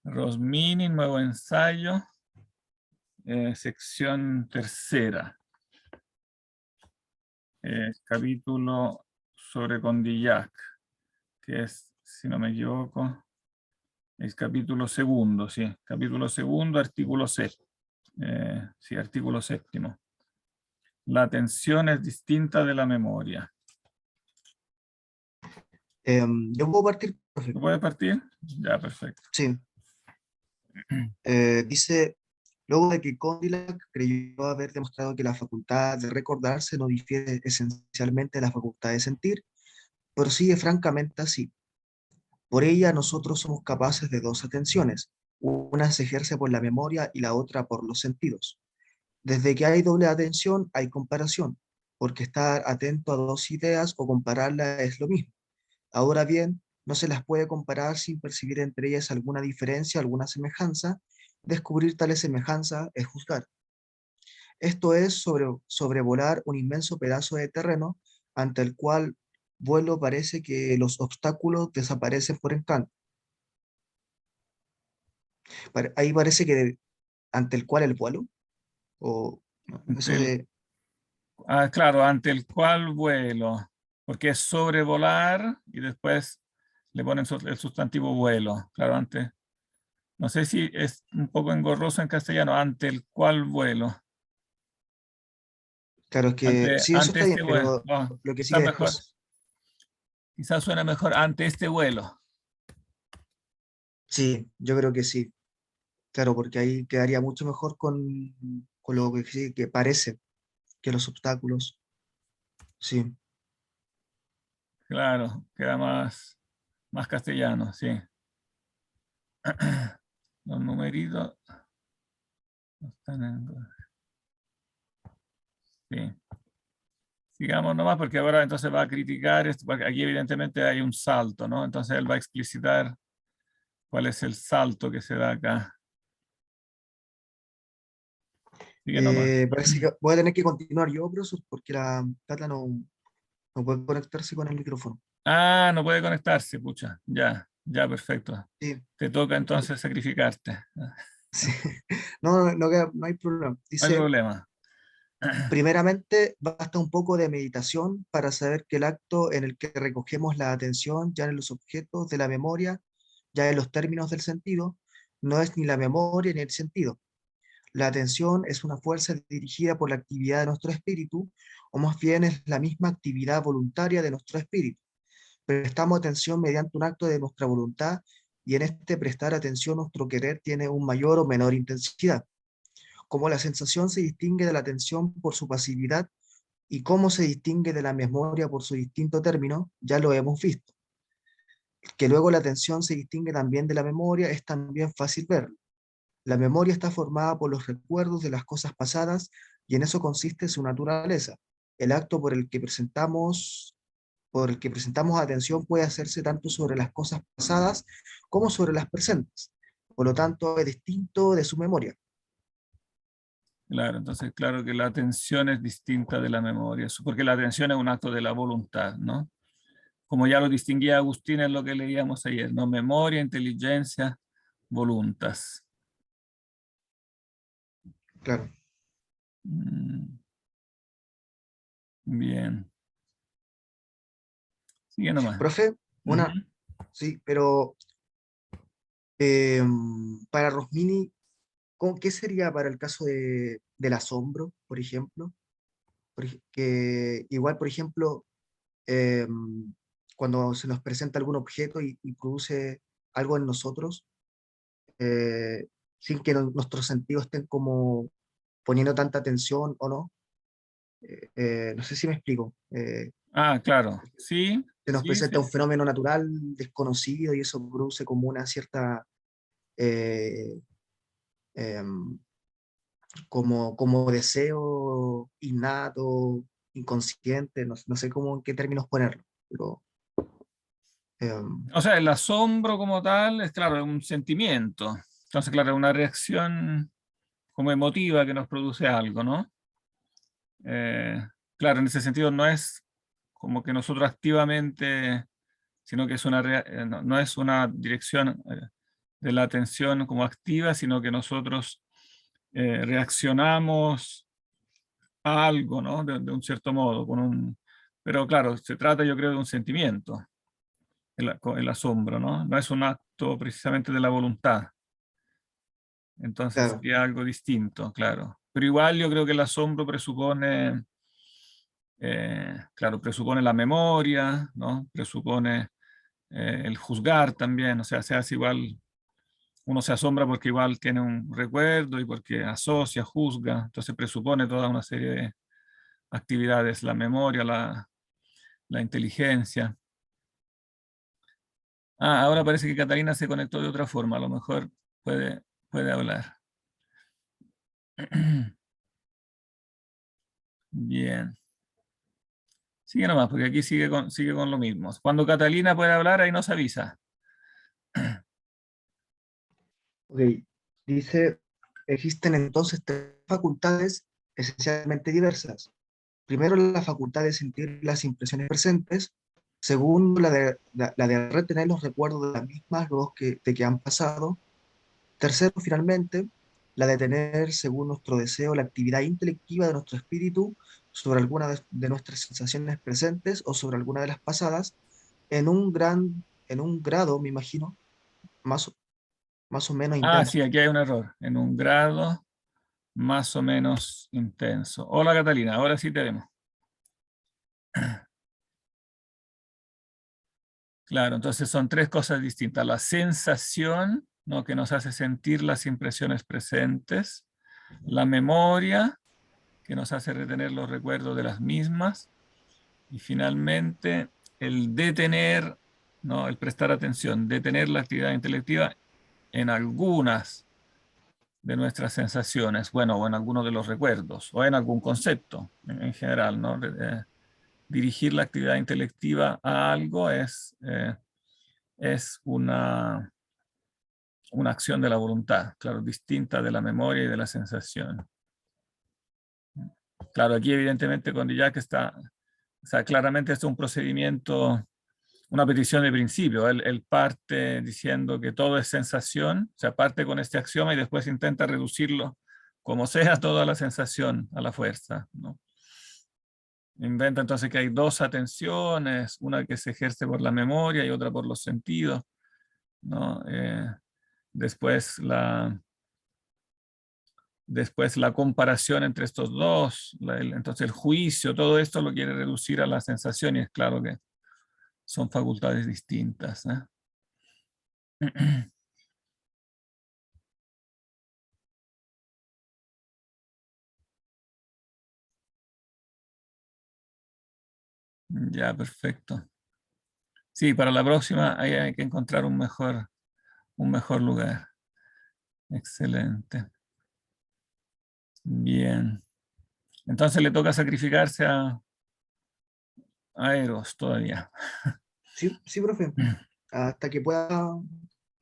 Rosmini, nuevo ensayo, sección tercera. Capítulo sobre Condillac, que es, si no me equivoco, el capítulo segundo, sí. Capítulo segundo, artículo séptimo. Sí, artículo séptimo. La atención es distinta de la memoria. Yo puedo partir, profe. ¿Tú puedes partir? Ya, perfecto. Sí. Dice, luego de que Condillac creyó haber demostrado que la facultad de recordarse no difiere esencialmente de la facultad de sentir, prosigue francamente así. Por ella nosotros somos capaces de dos atenciones, una se ejerce por la memoria y la otra por los sentidos. Desde que hay doble atención hay comparación, porque estar atento a dos ideas o compararlas es lo mismo. Ahora bien, no se las puede comparar sin percibir entre ellas alguna diferencia, alguna semejanza. Descubrir tales semejanzas es juzgar. Esto es sobrevolar un inmenso pedazo de terreno ante el cual vuelo parece que los obstáculos desaparecen por encanto. Ahí parece que ante el cual el vuelo, o eso de, Claro, ante el cual vuelo, porque es sobrevolar y después le ponen el sustantivo vuelo. Claro, antes, no sé si es un poco engorroso en castellano, ante el cual vuelo. claro, es que Ante, sí, eso ante está bien, este vuelo. pero Oh, lo que quizás sigue mejor, después, quizás suena mejor ante este vuelo. sí, yo creo que sí, claro, porque ahí quedaría mucho mejor con lo que, sí, que parece que los obstáculos, sí. Claro, queda más castellano, sí. Los numeritos no están en... Sí. Sigamos nomás porque ahora entonces va a criticar esto, porque aquí evidentemente hay un salto, ¿no? Entonces él va a explicitar cuál es el salto que se da acá. Sigue nomás. Parece que voy a tener que continuar yo, profesor, porque la Cata no puede conectarse con el micrófono. Ah, no puede conectarse, pucha. Ya, ya, perfecto. Sí, Te toca entonces sacrificarte. sí. No hay problema. No hay Dice, problema. primeramente, basta un poco de meditación para saber que el acto en el que recogemos la atención ya en los objetos de la memoria, ya en los términos del sentido, no es ni la memoria ni el sentido. La atención es una fuerza dirigida por la actividad de nuestro espíritu, o más bien es la misma actividad voluntaria de nuestro espíritu. Prestamos atención mediante un acto de nuestra voluntad y en este prestar atención nuestro querer tiene un mayor o menor intensidad. Como la sensación se distingue de la atención por su pasividad y cómo se distingue de la memoria por su distinto término, ya lo hemos visto. Que luego la atención se distingue también de la memoria es también fácil verlo. La memoria está formada por los recuerdos de las cosas pasadas y en eso consiste su naturaleza. El acto por el que presentamos atención puede hacerse tanto sobre las cosas pasadas como sobre las presentes. Por lo tanto, es distinto de su memoria. Claro, entonces claro que la atención es distinta de la memoria, porque la atención es un acto de la voluntad, ¿no? Como ya lo distinguía Agustín en lo que leíamos ayer, ¿no? Memoria, inteligencia, voluntas. Claro. Mm, bien. Sigue nomás. Profe, una, Ujú. sí, pero eh, para Rosmini, ¿qué sería para el caso del asombro, por ejemplo? Que igual, por ejemplo, eh, cuando se nos presenta algún objeto y produce algo en nosotros, eh, sin que nuestros sentidos estén como poniendo tanta atención o no. No sé si me explico. Ah, claro. Sí, Se nos sí, sí. presenta un fenómeno natural desconocido y eso produce como una cierta, eh, em, como deseo innato, inconsciente, no sé cómo, en qué términos ponerlo, pero em, O sea, el asombro como tal es, claro, un sentimiento. Entonces, claro, es una reacción como emotiva que nos produce algo, ¿no? Eh, claro, en ese sentido no es como que nosotros activamente, sino que es una no, no es una dirección de la atención como activa, sino que nosotros reaccionamos a algo, ¿no? De un cierto modo, pero claro, se trata yo creo de un sentimiento, el asombro, ¿no? No es un acto precisamente de la voluntad. Entonces Claro, sería algo distinto, claro. Pero igual yo creo que el asombro presupone, claro, presupone la memoria, ¿no? Presupone el juzgar también, o sea, se hace igual, uno se asombra porque igual tiene un recuerdo y porque asocia, juzga, entonces presupone toda una serie de actividades, la memoria, la inteligencia. Ah, ahora parece que Catalina se conectó de otra forma, a lo mejor puede hablar. Bien. Sigue nomás, porque aquí sigue con lo mismo. Cuando Catalina puede hablar, ahí nos avisa. ok. Dice, existen entonces tres facultades esencialmente diversas. Primero, la facultad de sentir las impresiones presentes. Segundo, la de retener los recuerdos de las mismas luego de que han pasado. Tercero, finalmente, la de tener, según nuestro deseo, la actividad intelectiva de nuestro espíritu sobre alguna de nuestras sensaciones presentes o sobre alguna de las pasadas, en un grado, me imagino, más, más o menos Ah, intenso. sí, aquí hay un error. En un grado más o menos intenso. Hola Catalina, ahora sí te vemos. Claro, entonces son tres cosas distintas. La sensación, ¿no? Que nos hace sentir las impresiones presentes. La memoria, que nos hace retener los recuerdos de las mismas. Y finalmente, el detener, ¿no? El prestar atención, detener la actividad intelectiva en algunas de nuestras sensaciones, bueno, o en algunos de los recuerdos, o en algún concepto en general, ¿no? Dirigir la actividad intelectiva a algo es una acción de la voluntad, claro, distinta de la memoria y de la sensación. Claro, aquí evidentemente con Dillac está, o sea, claramente esto es un procedimiento, una petición de principio. Él parte diciendo que todo es sensación, o sea, parte con este axioma y después intenta reducirlo como sea toda la sensación a la fuerza, ¿no? Inventa entonces que hay dos atenciones, una que se ejerce por la memoria y otra por los sentidos, ¿no? Después después la comparación entre estos dos, entonces el juicio, todo esto lo quiere reducir a la sensación y es claro que son facultades distintas, ¿eh? Ya, perfecto. Sí, para la próxima hay que encontrar un mejor lugar. Excelente. Bien. Entonces le toca sacrificarse a Eros todavía. Sí, sí, profe, hasta que pueda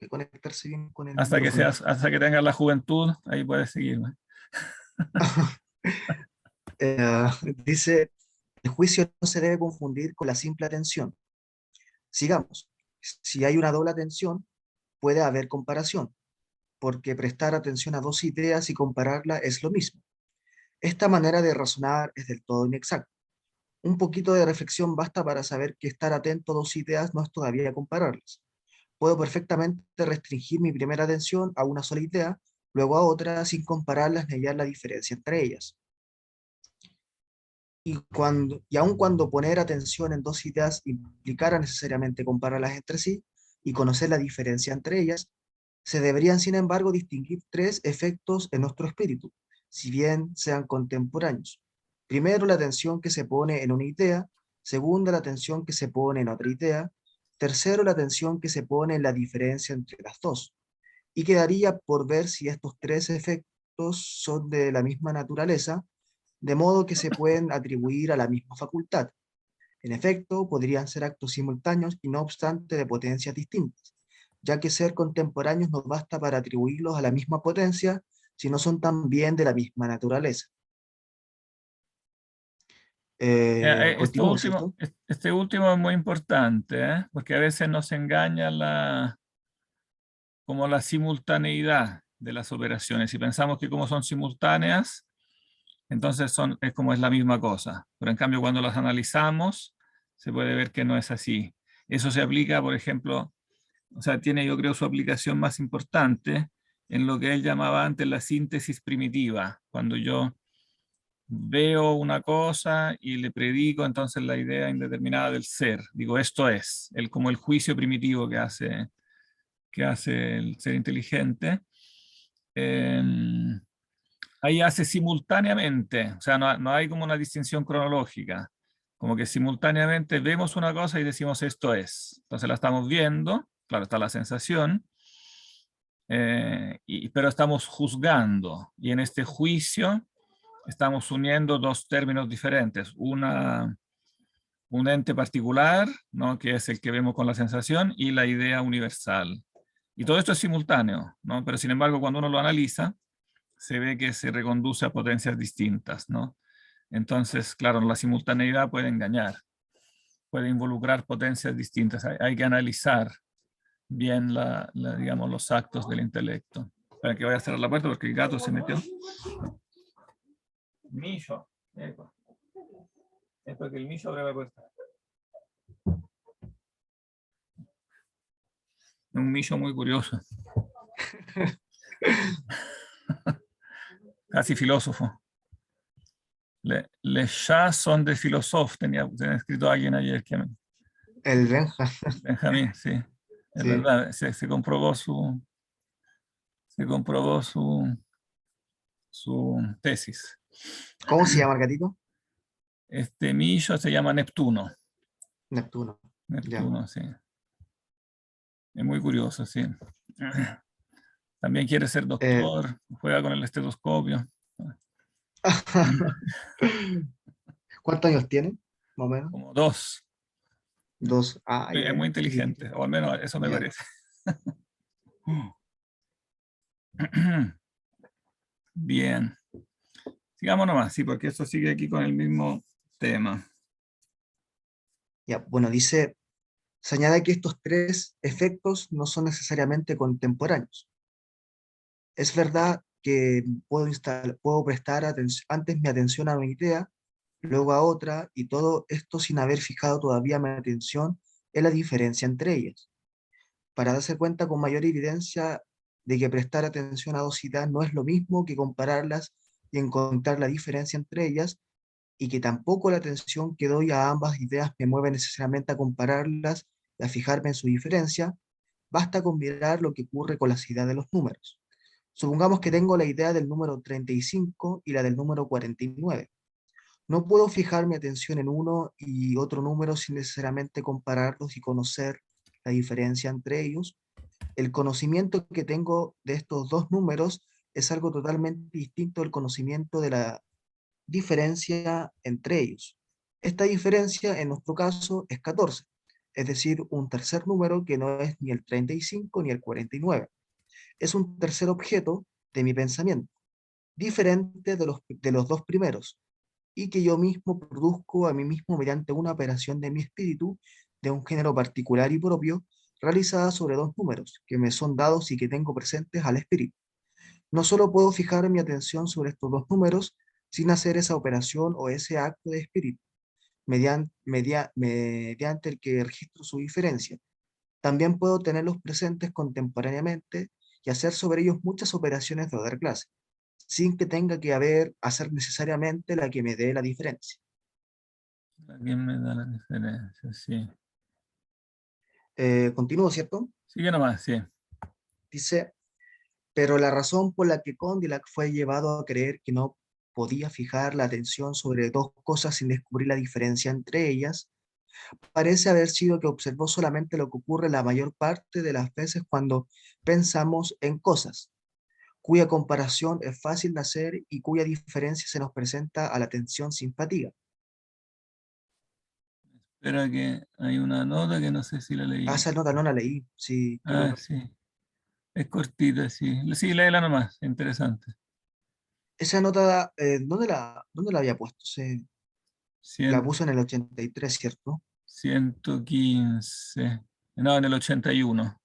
conectarse bien con el micrófono. Hasta que tengas la juventud, ahí puedes seguir, ¿no? Eh, dice, el juicio no se debe confundir con la simple atención. Sigamos. Si hay una doble atención, puede haber comparación, porque prestar atención a dos ideas y compararla es lo mismo. Esta manera de razonar es del todo inexacta. Un poquito de reflexión basta para saber que estar atento a dos ideas no es todavía compararlas. Puedo perfectamente restringir mi primera atención a una sola idea, luego a otra, sin compararlas ni hallar la diferencia entre ellas. Y aun cuando poner atención en dos ideas implicara necesariamente compararlas entre sí y conocer la diferencia entre ellas, se deberían, sin embargo, distinguir tres efectos en nuestro espíritu, si bien sean contemporáneos. Primero, la atención que se pone en una idea. Segundo, la atención que se pone en otra idea. Tercero, la atención que se pone en la diferencia entre las dos. Y quedaría por ver si estos tres efectos son de la misma naturaleza, de modo que se pueden atribuir a la misma facultad. En efecto, podrían ser actos simultáneos y no obstante de potencias distintas, ya que ser contemporáneos no basta para atribuirlos a la misma potencia, si no son también de la misma naturaleza. Continúo, ¿cierto? Este último es muy importante, ¿eh? Porque a veces nos engaña como la simultaneidad de las operaciones. Si pensamos que como son simultáneas, entonces es como es la misma cosa. Pero en cambio, cuando las analizamos, se puede ver que no es así. Eso se aplica, por ejemplo, o sea, tiene yo creo su aplicación más importante en lo que él llamaba antes la síntesis primitiva. Cuando yo veo una cosa y le predico entonces la idea indeterminada del ser. Digo, esto es, como el juicio primitivo que hace el ser inteligente. Eh, Ahí hace simultáneamente, o sea, no hay como una distinción cronológica, como que simultáneamente vemos una cosa y decimos esto es. Entonces la estamos viendo, claro, está la sensación, pero estamos juzgando y en este juicio estamos uniendo dos términos diferentes, un ente particular, ¿no? Que es el que vemos con la sensación, y la idea universal. Y todo esto es simultáneo, ¿no? Pero sin embargo, cuando uno lo analiza, se ve que se reconduce a potencias distintas, ¿no? Entonces, claro, la simultaneidad puede engañar, puede involucrar potencias distintas. Hay que analizar bien digamos, los actos del intelecto. Para que vaya a cerrar la puerta porque el gato se metió. Millo. Es porque el millo abre la puerta. Un millo muy curioso. Casi filósofo. Les chats son de filósofos, tenía escrito alguien ayer. El Benja, Benjamín, sí. Es sí. verdad, se comprobó su tesis. ¿Cómo se llama el gatito? Este millo se llama Neptuno. Neptuno. Ya. Neptuno, sí. Es muy curioso, sí. También quiere ser Eh, doctor, juega con el estetoscopio. ¿Cuántos años tiene? Más o menos. Como dos. Dos. Ah, Es ya, muy chiquitito. inteligente, o al menos eso me Ya. parece. Bien. Sigamos nomás, sí, porque esto sigue aquí con el mismo tema. Ya. Bueno, dice, se añade que estos tres efectos no son necesariamente contemporáneos. Es verdad que puedo prestar antes mi atención a una idea, luego a otra, y todo esto sin haber fijado todavía mi atención en la diferencia entre ellas. Para darse cuenta con mayor evidencia de que prestar atención a dos ideas no es lo mismo que compararlas y encontrar la diferencia entre ellas, y que tampoco la atención que doy a ambas ideas me mueve necesariamente a compararlas y a fijarme en su diferencia, basta con mirar lo que ocurre con las ideas de los números. Supongamos que tengo la idea del número 35 y la del número 49. No puedo fijar mi atención en uno y otro número sin necesariamente compararlos y conocer la diferencia entre ellos. El conocimiento que tengo de estos dos números es algo totalmente distinto del conocimiento de la diferencia entre ellos. Esta diferencia, en nuestro caso, es 14, es decir, un tercer número que no es ni el 35 ni el 49. Es un tercer objeto de mi pensamiento, diferente de los dos primeros, y que yo mismo produzco a mí mismo mediante una operación de mi espíritu de un género particular y propio, realizada sobre dos números que me son dados y que tengo presentes al espíritu. No solo puedo fijar mi atención sobre estos dos números sin hacer esa operación o ese acto de espíritu, mediante el que registro su diferencia. También puedo tenerlos presentes contemporáneamente y hacer sobre ellos muchas operaciones de otra clase, sin que tenga que hacer necesariamente la que me dé la diferencia. ¿Quién me da la diferencia? Sí. Continúo, ¿cierto? Sigue nomás, sí. Dice, pero la razón por la que Condillac fue llevado a creer que no podía fijar la atención sobre dos cosas sin descubrir la diferencia entre ellas, parece haber sido que observó solamente lo que ocurre la mayor parte de las veces cuando pensamos en cosas, cuya comparación es fácil de hacer y cuya diferencia se nos presenta a la atención sin fatiga. Espera que hay una nota que no sé si la Ah, leí. esa nota no la leí, sí, Ah, sí. Es cortita, sí. Sí, léela nomás. Interesante. esa nota, ¿dónde la había puesto? La Cien- puso en el 83, ¿cierto? 115. No, en el 81.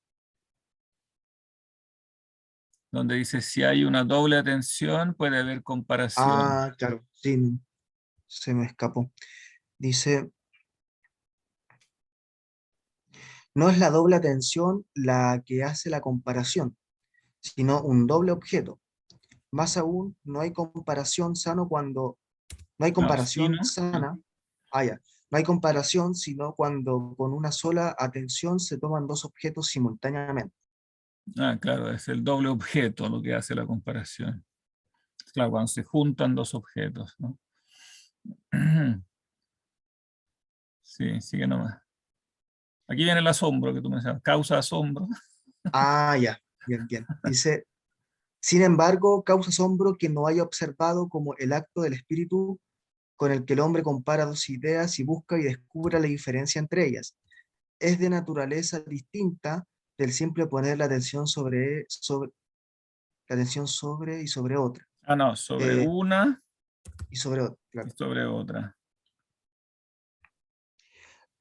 donde dice si hay una doble atención puede haber comparación. Ah, claro, sí, se me escapó. Dice, no es la doble atención la que hace la comparación, sino un doble objeto. Más aún, no hay comparación sano cuando, no hay No, sí, comparación ¿no? Sí. sana, ya, no hay comparación sino cuando con una sola atención se toman dos objetos simultáneamente. Ah, claro, es el doble objeto lo que hace la comparación. Claro, cuando se juntan dos objetos, ¿no? Sí, sigue nomás. Aquí viene el asombro que tú mencionas. Causa asombro. Ya, bien, bien. Dice, sin embargo, causa asombro que no haya observado como el acto del espíritu con el que el hombre compara dos ideas y busca y descubre la diferencia entre ellas. Es de naturaleza distinta del simple poner la atención sobre y sobre otra. Ah, no, sobre eh, una y sobre otra, y claro. sobre otra.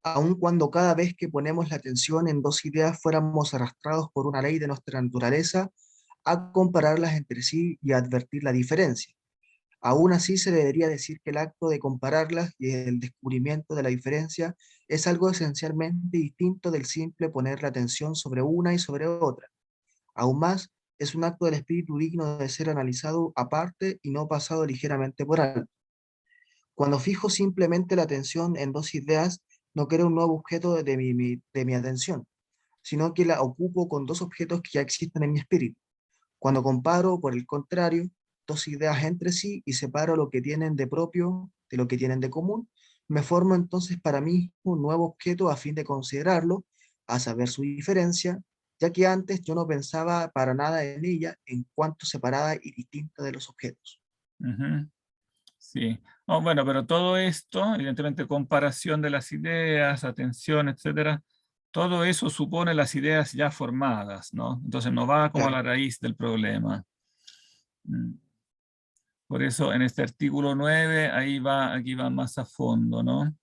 Aun cuando cada vez que ponemos la atención en dos ideas fuéramos arrastrados por una ley de nuestra naturaleza a compararlas entre sí y a advertir la diferencia. Aún así se debería decir que el acto de compararlas y el descubrimiento de la diferencia es algo esencialmente distinto del simple poner la atención sobre una y sobre otra. Aún más, es un acto del espíritu digno de ser analizado aparte y no pasado ligeramente por alto. Cuando fijo simplemente la atención en dos ideas, no creo un nuevo objeto de mi atención, sino que la ocupo con dos objetos que ya existen en mi espíritu. Cuando comparo, por el contrario, dos ideas entre sí y separo lo que tienen de propio de lo que tienen de común, me formo entonces para mí un nuevo objeto a fin de considerarlo, a saber su diferencia, ya que antes yo no pensaba para nada en ella en cuanto separada y distinta de los objetos. Ujú. Sí. Oh, bueno, pero todo esto, evidentemente, comparación de las ideas, atención, etcétera, todo eso supone las ideas ya formadas, ¿no? Entonces no va como a la Claro, raíz del problema. Mm. Por eso en este artículo 9 ahí va, aquí va más a fondo, ¿no?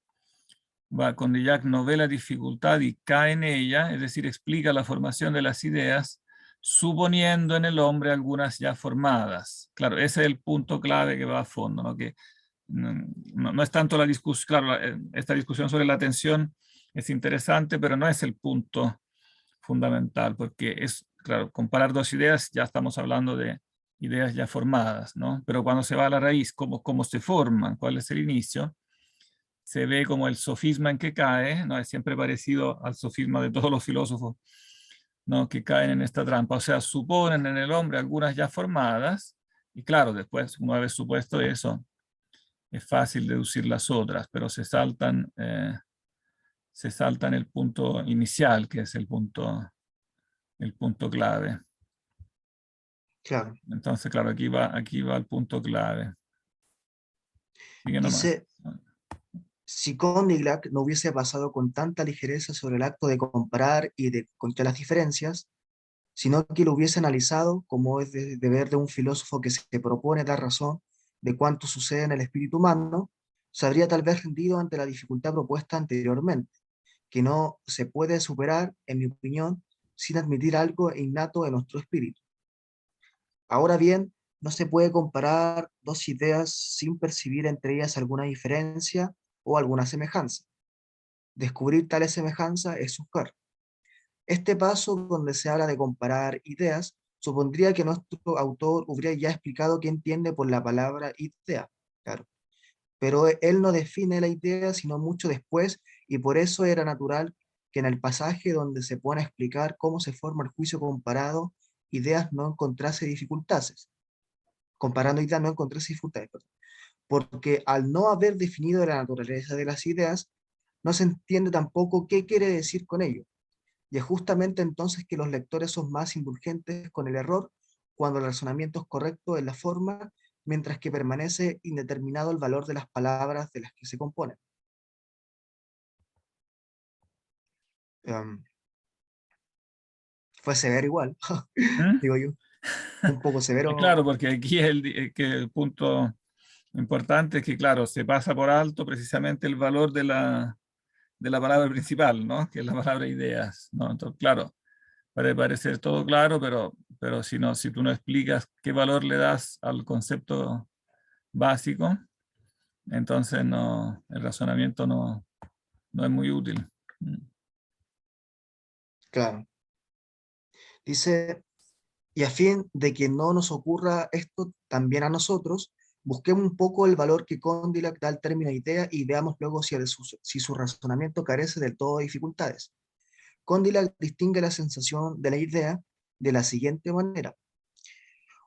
Va, Condillac no ve la dificultad y cae en ella, es decir, explica la formación de las ideas, suponiendo en el hombre algunas ya formadas. Claro, ese es el punto clave que va a fondo, ¿no? Que no es tanto la discusión, claro, esta discusión sobre la atención es interesante, pero no es el punto fundamental, porque es, claro, comparar dos ideas, ya estamos hablando de ideas ya formadas, ¿no? Pero cuando se va a la raíz, cómo se forman, cuál es el inicio, se ve como el sofisma en que cae, ¿no? Es siempre parecido al sofisma de todos los filósofos, ¿no? Que caen en esta trampa. O sea, suponen en el hombre algunas ya formadas, y claro, después, una vez supuesto eso, es fácil deducir las otras, pero se saltan el punto inicial, que es el punto clave. claro. Entonces, claro, aquí va el punto clave. Sigue nomás. Dice, si Condillac no hubiese pasado con tanta ligereza sobre el acto de comparar y de contar las diferencias, sino que lo hubiese analizado como es de deber de un filósofo que se propone dar razón de cuánto sucede en el espíritu humano, se habría tal vez rendido ante la dificultad propuesta anteriormente, que no se puede superar, en mi opinión, sin admitir algo innato en nuestro espíritu. Ahora bien, no se puede comparar dos ideas sin percibir entre ellas alguna diferencia o alguna semejanza. Descubrir tal semejanza es buscar. Este paso, donde se habla de comparar ideas, supondría que nuestro autor hubiera ya explicado qué entiende por la palabra idea, claro. Pero él no define la idea sino mucho después, y por eso era natural que en el pasaje donde se pone a explicar cómo se forma el juicio comparado, ideas no encontrase dificultades. Comparando ideas no encontrase dificultades, perdón. Porque al no haber definido la naturaleza de las ideas, no se entiende tampoco qué quiere decir con ello. Y es justamente entonces que los lectores son más indulgentes con el error cuando el razonamiento es correcto en la forma, mientras que permanece indeterminado el valor de las palabras de las que se componen. Um, Fue severo igual, ¿Mm? digo yo, un poco Claro, severo. porque aquí que el punto importante es que, claro, se pasa por alto precisamente el valor de la palabra principal, ¿no? Que es la palabra ideas, ¿no? Entonces, claro, puede parecer todo claro, pero si no, si tú no explicas qué valor le das al concepto básico, entonces no, el razonamiento no es muy útil. Claro. Dice, y a fin de que no nos ocurra esto también a nosotros, busquemos un poco el valor que Condillac da al término idea y veamos luego si su razonamiento carece del todo de dificultades. Condillac distingue la sensación de la idea de la siguiente manera.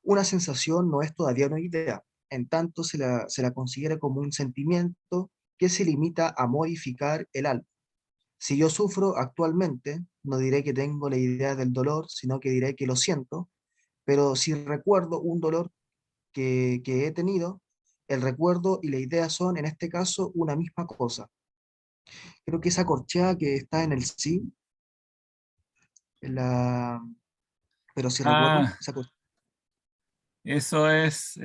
Una sensación no es todavía una idea, en tanto se la considera como un sentimiento que se limita a modificar el alma. Si yo sufro actualmente, no diré que tengo la idea del dolor, sino que diré que lo siento, pero si recuerdo un dolor que he tenido, el recuerdo y la idea son, en este caso, una misma cosa. Creo que esa corchea que está en el sí, en la, pero si recuerdo, Ah, esa eso es,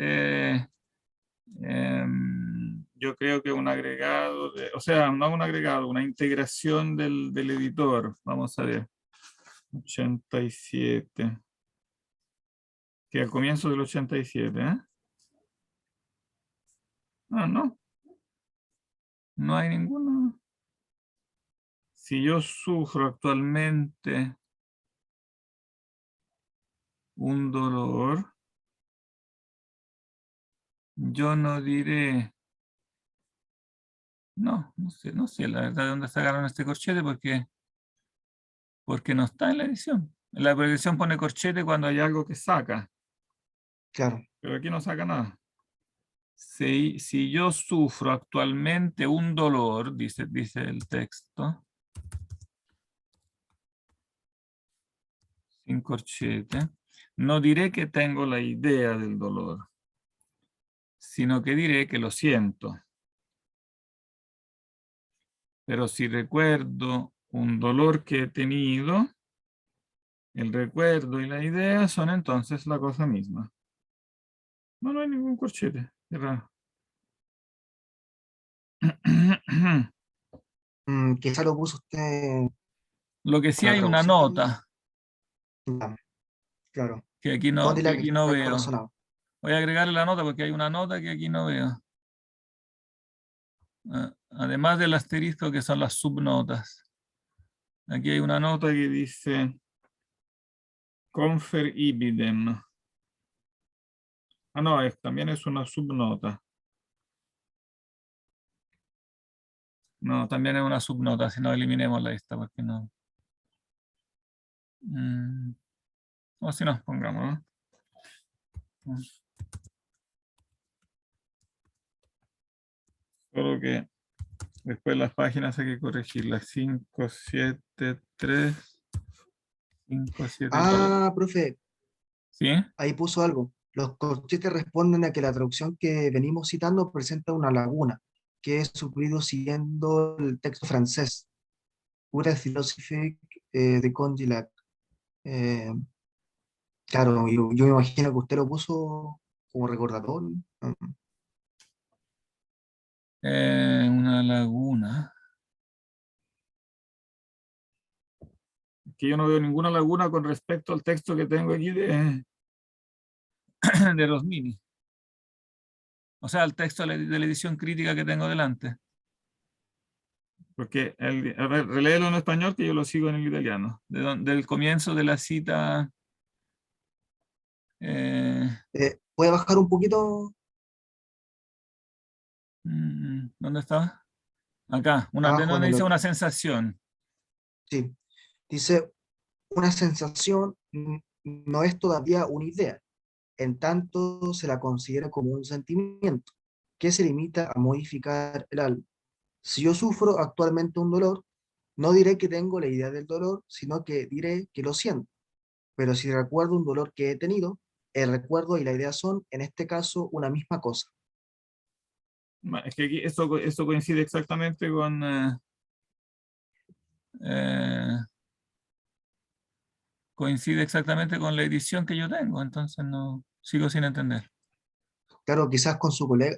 yo creo que un agregado, o sea, no un agregado, una integración del editor. Vamos a ver, 87, que al comienzo del 87, ¿eh? Ah, no, no hay ninguno. Si yo sufro actualmente un dolor, yo no diré, no sé la verdad de dónde sacaron este corchete porque no está en la edición. En la edición pone corchete cuando hay algo que saca, claro. pero aquí no saca nada. Si yo sufro actualmente un dolor, dice el texto, sin corchete, no diré que tengo la idea del dolor, sino que diré que lo siento. Pero si recuerdo un dolor que he tenido, el recuerdo y la idea son entonces la cosa misma. No hay ningún corchete. Qué raro. Quizá lo puso usted Lo que sí con la hay una traducción. nota Ya, claro. que Condillac aquí no está algo veo. razonado. Voy a agregarle la nota porque hay una nota que aquí no veo. Además del asterisco que son las subnotas. Aquí hay una nota que dice confer ibidem. Ah, no, también es una subnota. No, también es una subnota, si no eliminemos la esta, porque no. O si no, pongamos, ¿no? Solo que después las páginas hay que corregirlas. 5, 7, 3, 5, 7, 4. Ah, profe, ¿Sí? ahí puso algo. Los corchetes responden a que la traducción que venimos citando presenta una laguna, que es sufrido siguiendo el texto francés, Pura philosophique de Condillac. Eh, claro, yo me imagino que usted lo puso como recordatorio. Una laguna. Que yo no veo ninguna laguna con respecto al texto que tengo aquí de los mini. O sea, el texto de la edición crítica que tengo delante. Porque, a ver, reléelo en español que yo lo sigo en el italiano. Del comienzo de la cita. eh, ¿Puede bajar un poquito ¿Dónde está? Acá, de abajo en donde el dice otro? una sensación. Sí, dice, una sensación no es todavía una idea, en tanto se la considera como un sentimiento, que se limita a modificar el alma. Si yo sufro actualmente un dolor, no diré que tengo la idea del dolor, sino que diré que lo siento. Pero si recuerdo un dolor que he tenido, el recuerdo y la idea son, en este caso, una misma cosa. Es que aquí esto coincide exactamente eh, coincide exactamente con la edición que yo tengo, entonces no sigo sin entender. Claro, quizás con su colega,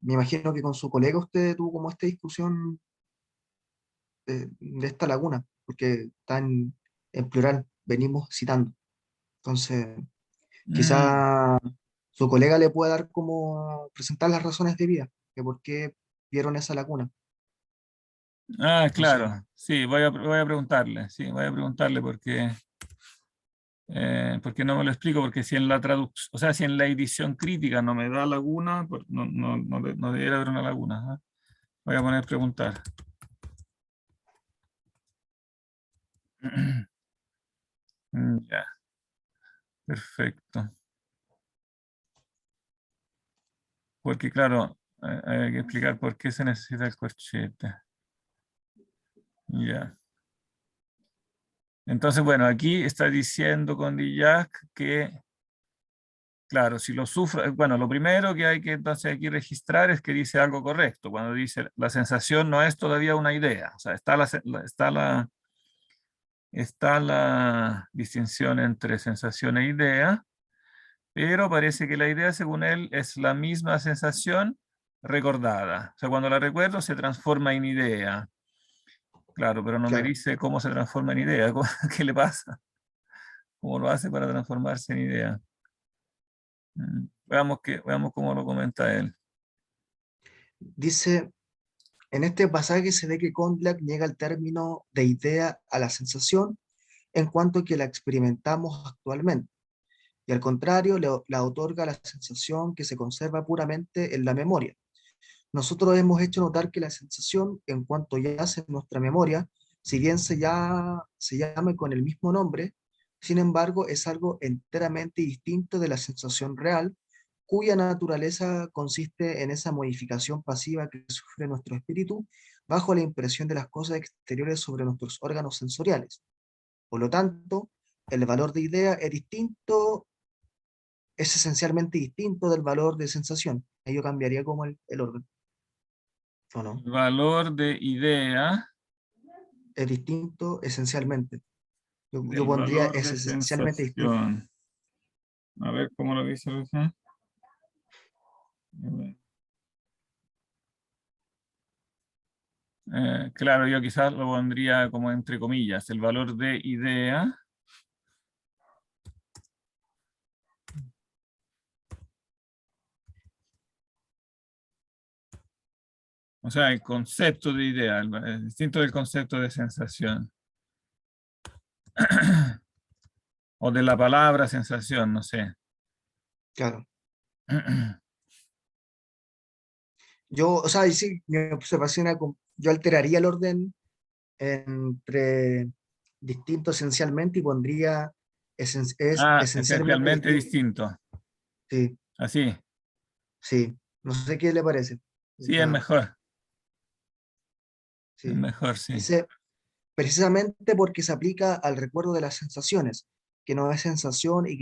me imagino que con su colega usted tuvo como esta discusión de esta laguna, porque está en plural. venimos citando. Entonces, Mm, quizá su colega le pueda dar como presentar las razones de vida, de por qué vieron esa laguna. ah, No sé. claro, sí, voy a preguntarle, sí, voy a preguntarle porque no me lo explico, porque si en la traducción, o sea, si en la edición crítica no me da laguna, pues no debería haber una laguna. ¿Ah? Voy a poner preguntar. Ya, perfecto. Porque claro, hay que explicar por qué se necesita el corchete. Ya. Entonces, bueno, aquí está diciendo Condillac que, claro, si lo sufre, bueno, lo primero que hay que entonces aquí registrar es que dice algo correcto. Cuando dice la sensación no es todavía una idea. O sea, está la distinción entre sensación e idea, pero parece que la idea, según él, es la misma sensación recordada. O sea, cuando la recuerdo se transforma en idea. Claro, pero no me Claro. dice cómo se transforma en idea, qué le pasa, cómo lo hace para transformarse en idea. Veamos cómo lo comenta él. Dice, en este pasaje se ve que Condillac niega el término de idea a la sensación en cuanto que la experimentamos actualmente, y al contrario la otorga la sensación que se conserva puramente en la memoria. Nosotros hemos hecho notar que la sensación, en cuanto yace en nuestra memoria, si bien se llame con el mismo nombre, sin embargo es algo enteramente distinto de la sensación real, cuya naturaleza consiste en esa modificación pasiva que sufre nuestro espíritu bajo la impresión de las cosas exteriores sobre nuestros órganos sensoriales. Por lo tanto, el valor de idea es distinto, es esencialmente distinto del valor de sensación. Ello cambiaría como el orden, ¿o no? El valor de idea Es distinto esencialmente. Yo del pondría valor es de esencialmente distinto. sensación. A ver cómo lo dice. Claro, yo quizás lo pondría como entre comillas, el valor de idea, o sea, el concepto de idea, el distinto del concepto de sensación, o de la palabra sensación, no sé. Claro. Yo, o sea, y sí, mi observación era yo alteraría el orden entre distinto esencialmente y pondría es Ah, esencialmente esencialmente distinto. distinto. Sí, Así, sí. No sé qué le parece. sí, es Está, mejor, es sí. mejor, sí. Dice, precisamente porque se aplica al recuerdo de las sensaciones, que no es sensación y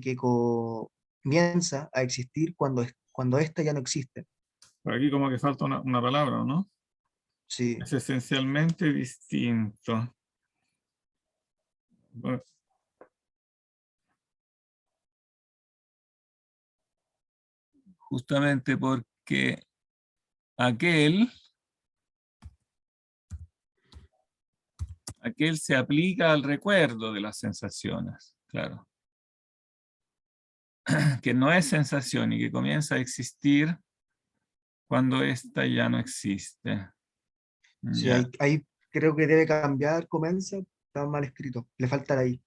que comienza a existir cuando ésta ya no existe. Por aquí como que falta una palabra, ¿no? Sí, Es esencialmente distinto. Bueno, justamente porque aquel, aquel se aplica al recuerdo de las sensaciones, claro, que no es sensación y que comienza a existir cuando ésta ya no existe. sí, Ya. ahí creo que debe cambiar, comienza, está mal escrito, le falta la I.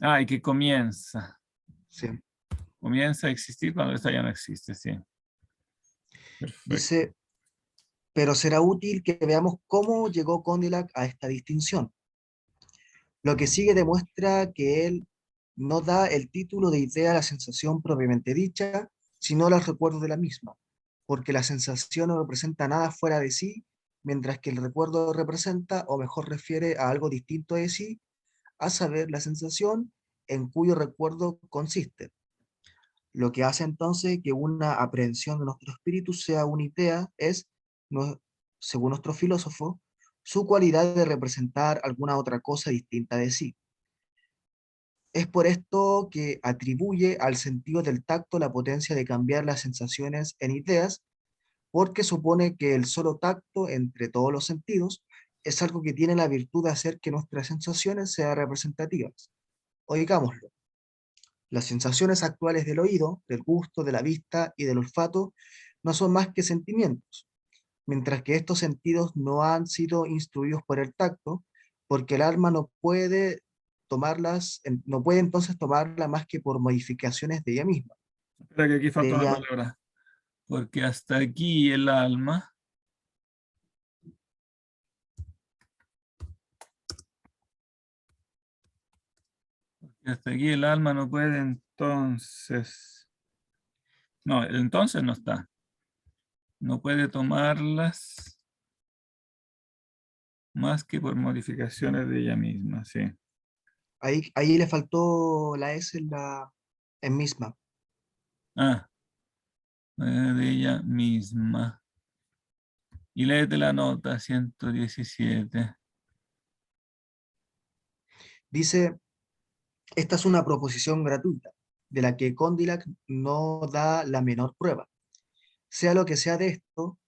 Ah, y que Sí. comienza a existir cuando ésta ya no existe, sí. Perfecto. Dice, pero será útil que veamos cómo llegó Condillac a esta distinción. Lo que sigue demuestra que él no da el título de idea a la sensación propiamente dicha, sino a los recuerdos de la misma, porque la sensación no representa nada fuera de sí, mientras que el recuerdo representa, o mejor refiere a algo distinto de sí, a saber, la sensación en cuyo recuerdo consiste. Lo que hace entonces que una aprehensión de nuestro espíritu sea una idea es, no- según nuestro filósofo, su cualidad de representar alguna otra cosa distinta de sí. Es por esto que atribuye al sentido del tacto la potencia de cambiar las sensaciones en ideas, porque supone que el solo tacto entre todos los sentidos es algo que tiene la virtud de hacer que nuestras sensaciones sean representativas. Oigámoslo. Las sensaciones actuales del oído, del gusto, de la vista y del olfato no son más que sentimientos, mientras que estos sentidos no han sido instruidos por el tacto, porque el alma no puede tomarlas, no puede entonces tomarla más que por modificaciones de ella misma. Espera que aquí De falta una ella, palabra. Porque hasta aquí el alma, hasta aquí el alma no puede entonces, no, el entonces no está, no puede tomarlas más que por modificaciones de ella misma, sí. ahí le faltó la S en misma. Ah, de ella misma. Y léete la nota 117. Dice, esta es una proposición gratuita, de la que Condillac no da la menor prueba. Sea lo que sea de esto,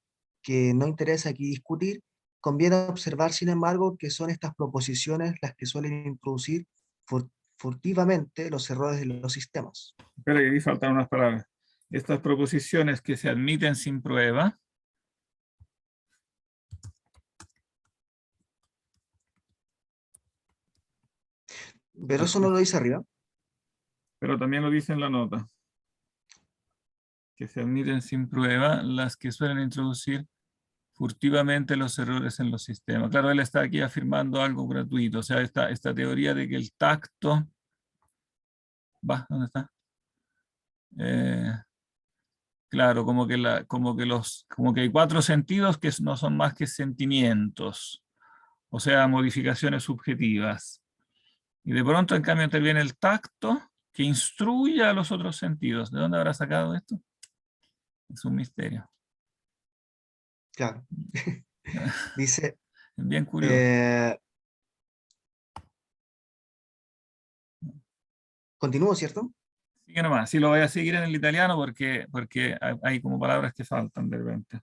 que no interesa aquí discutir, conviene observar, sin embargo, que son estas proposiciones las que suelen introducir furtivamente los errores de los sistemas. Espera que aquí faltan unas palabras. Estas proposiciones que se admiten sin prueba, Pero eso no lo dice arriba. pero también lo dice en la nota, que se admiten sin prueba las que suelen introducir furtivamente los errores en los sistemas. Claro, él está aquí afirmando algo gratuito, o sea, esta teoría de que el tacto, ¿dónde está? Claro, como que hay cuatro sentidos que no son más que sentimientos, o sea, modificaciones subjetivas. Y de pronto, en cambio, interviene el tacto que instruye a los otros sentidos. ¿De dónde habrá sacado esto? Es un misterio. Claro. Dice, Es bien curioso. eh, continúo, ¿cierto? Sigue nomás. Sí, lo voy a seguir en el italiano porque hay como palabras que faltan de repente.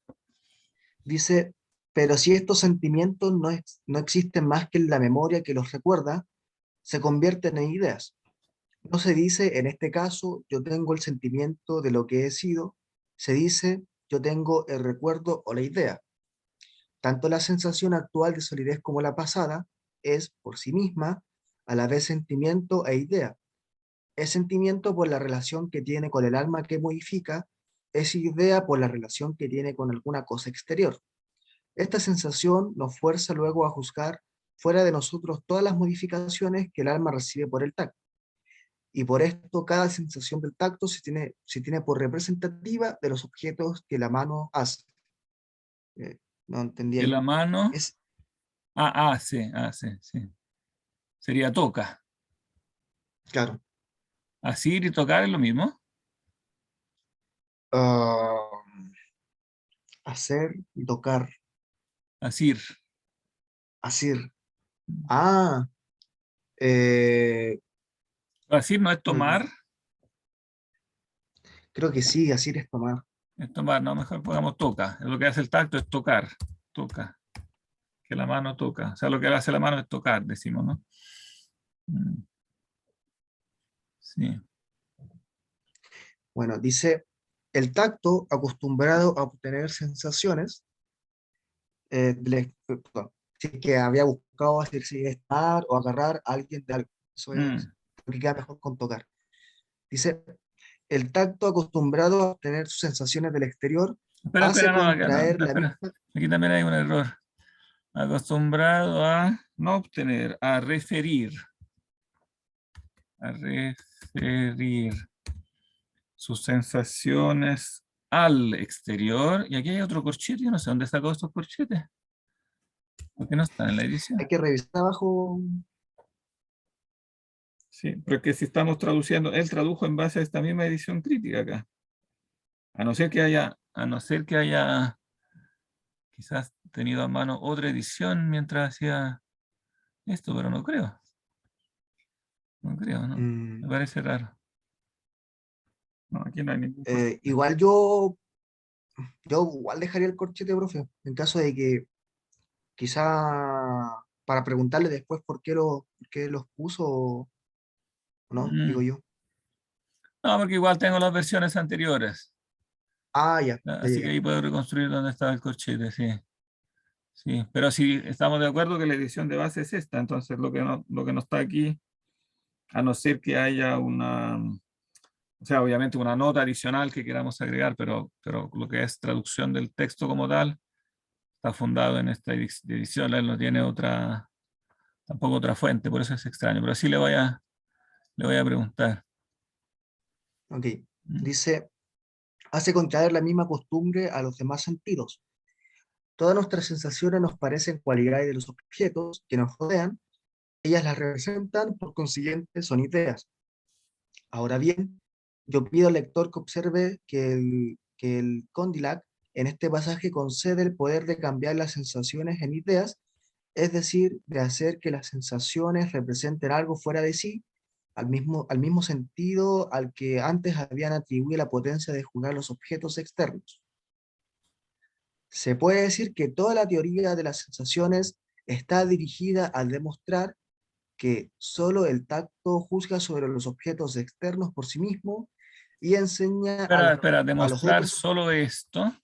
Dice, pero si estos sentimientos no existen más que en la memoria que los recuerda, se convierten en ideas. No se dice, en este caso, yo tengo el sentimiento de lo que he sido, se dice, yo tengo el recuerdo o la idea. Tanto la sensación actual de solidez como la pasada es, por sí misma, a la vez sentimiento e idea. Es sentimiento por la relación que tiene con el alma que modifica, es idea por la relación que tiene con alguna cosa exterior. Esta sensación nos fuerza luego a juzgar fuera de nosotros todas las modificaciones que el alma recibe por el tacto. Y por esto cada sensación del tacto se tiene por representativa de los objetos que la mano hace. No entendí Que la ahí. mano, Es, hace, sí. Sería toca. claro. Asir y tocar es lo mismo. ah, hacer y tocar. Asir. Asir. Ah, eh, Asir no es mm, tomar, creo que sí, asir es tomar. es tomar, no, mejor pongamos toca. Lo que hace el tacto es tocar, toca. Que la mano toca. O sea, lo que hace la mano es tocar, decimos, ¿no? Mm, sí. Bueno, dice, el tacto acostumbrado a obtener sensaciones, perdón, sí, que había buscado hacer si estar o agarrar a alguien de algo. Eso es Mm. lo que queda mejor con tocar. Dice, el tacto acostumbrado a obtener sus sensaciones del exterior Espera, hace espera, no, contraer la espera. vista. Aquí también hay un error. Acostumbrado a no obtener, a referir sus sensaciones al exterior. Y aquí hay otro corchete, yo no sé dónde sacó estos corchetes, porque no están en la edición. Hay que revisar abajo. Sí, pero es que si estamos traduciendo, él tradujo en base a esta misma edición crítica acá. A no ser que haya quizás tenido a mano otra edición mientras hacía esto, pero no creo. No creo, ¿no? Me mm, parece raro. No, aquí no hay ningún corchete. igual yo igual dejaría el corchete, profe, en caso de que Quizá para preguntarle después por qué los puso o no, digo Mm. yo. No, porque igual tengo las versiones anteriores. Ah, ya, ya, ya, Así que ya. ahí puedo reconstruir donde estaba el corchete, sí. Sí, pero sí estamos de acuerdo que la edición de base es esta, entonces lo que no está aquí, a no ser que haya una, o sea, obviamente una nota adicional que queramos agregar, pero lo que es traducción del texto como tal, está fundado en esta edición, él no tiene otra, tampoco otra fuente, por eso es extraño, pero sí le voy a preguntar. Ok. Mm. Dice, hace contraer la misma costumbre a los demás sentidos. Todas nuestras sensaciones nos parecen cualidades de los objetos que nos rodean, ellas las representan, por consiguiente son ideas. Ahora bien, yo pido al lector que observe que el Condillac en este pasaje concede el poder de cambiar las sensaciones en ideas, es decir, de hacer que las sensaciones representen algo fuera de sí, al mismo sentido al que antes habían atribuido la potencia de juzgar los objetos externos. Se puede decir que toda la teoría de las sensaciones está dirigida a demostrar que solo el tacto juzga sobre los objetos externos por sí mismo y enseña Espera, espera, a los demostrar otros. solo esto,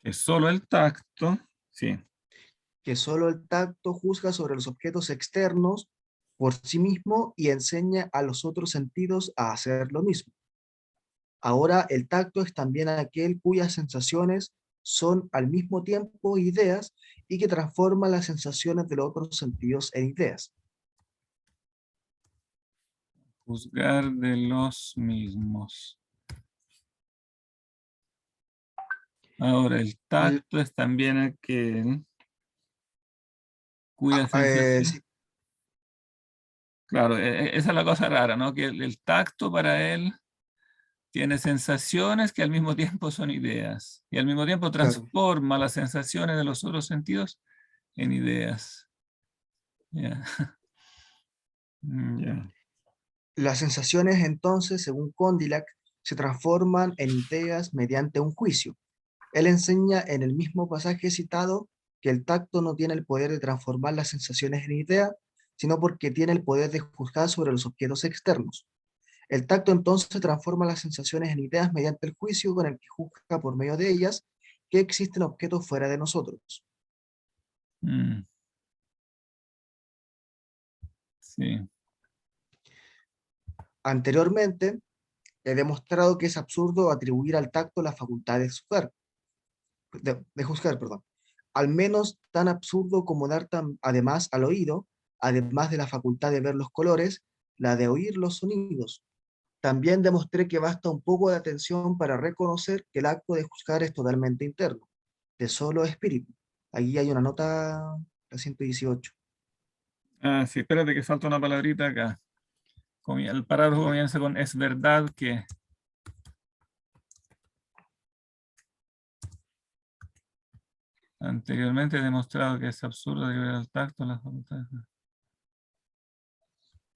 que solo el tacto, sí. Que solo el tacto juzga sobre los objetos externos por sí mismo y enseña a los otros sentidos a hacer lo mismo. Ahora, el tacto es también aquel cuyas sensaciones son al mismo tiempo ideas y que transforma las sensaciones de los otros sentidos en ideas. Juzgar de los mismos. Ahora, el L- tacto es también aquel cuya sí, sensación. Claro, esa es la cosa rara, ¿no? Que el tacto para él tiene sensaciones que al mismo tiempo son ideas y al mismo tiempo claro. transforma las sensaciones de los otros sentidos en ideas. Ya. Ya. Las sensaciones entonces, según Condillac, se transforman en ideas mediante un juicio. Él enseña en el mismo pasaje citado que el tacto no tiene el poder de transformar las sensaciones en ideas, sino porque tiene el poder de juzgar sobre los objetos externos. El tacto entonces transforma las sensaciones en ideas mediante el juicio con el que juzga por medio de ellas que existen objetos fuera de nosotros. Mm, sí. Anteriormente, he demostrado que es absurdo atribuir al tacto la facultad de juzgar, perdón. Al menos tan absurdo como dar además al oído, además de la facultad de ver los colores, la de oír los sonidos. También demostré que basta un poco de atención para reconocer que el acto de juzgar es totalmente interno, de solo espíritu. Aquí hay una nota, la 118. Ah, sí, espérate que falta una palabrita acá. El parágrafo comienza con es verdad que. Anteriormente he demostrado que es absurdo liberar el tacto las facultades.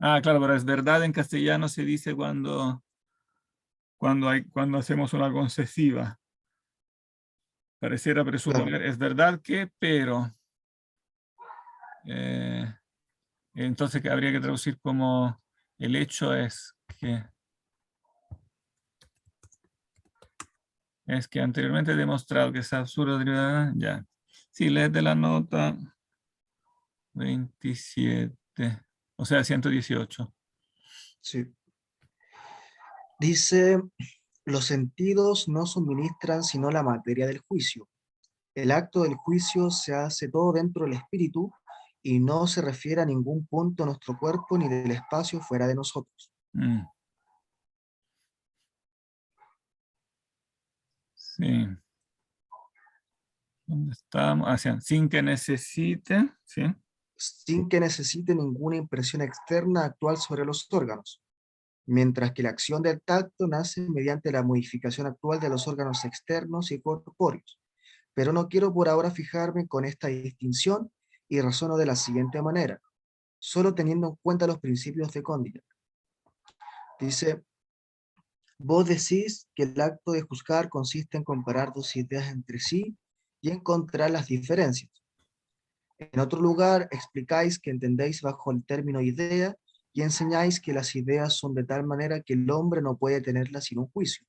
Ah, claro, pero es verdad en castellano se dice cuando hacemos una concesiva. Pareciera Claro, presuponer, es verdad que, pero. eh, entonces que habría que traducir como el hecho es que anteriormente he demostrado que es absurdo derivada. Ya. Sí, lees de la nota 27, o sea, 118. sí. Dice, los sentidos no suministran sino la materia del juicio. El acto del juicio se hace todo dentro del espíritu y no se refiere a ningún punto de nuestro cuerpo ni del espacio fuera de nosotros. Mm, sí. ¿Dónde estamos? Sin que necesite, ¿sí? Sin que necesite ninguna impresión externa actual sobre los órganos, mientras que la acción del tacto nace mediante la modificación actual de los órganos externos y corpóreos. Pero no quiero por ahora fijarme con esta distinción y razono de la siguiente manera, solo teniendo en cuenta los principios de Condillac. Dice, Vos decís que el acto de juzgar consiste en comparar dos ideas entre sí y encontrar las diferencias. En otro lugar, explicáis que entendéis bajo el término idea y enseñáis que las ideas son de tal manera que el hombre no puede tenerlas sin un juicio.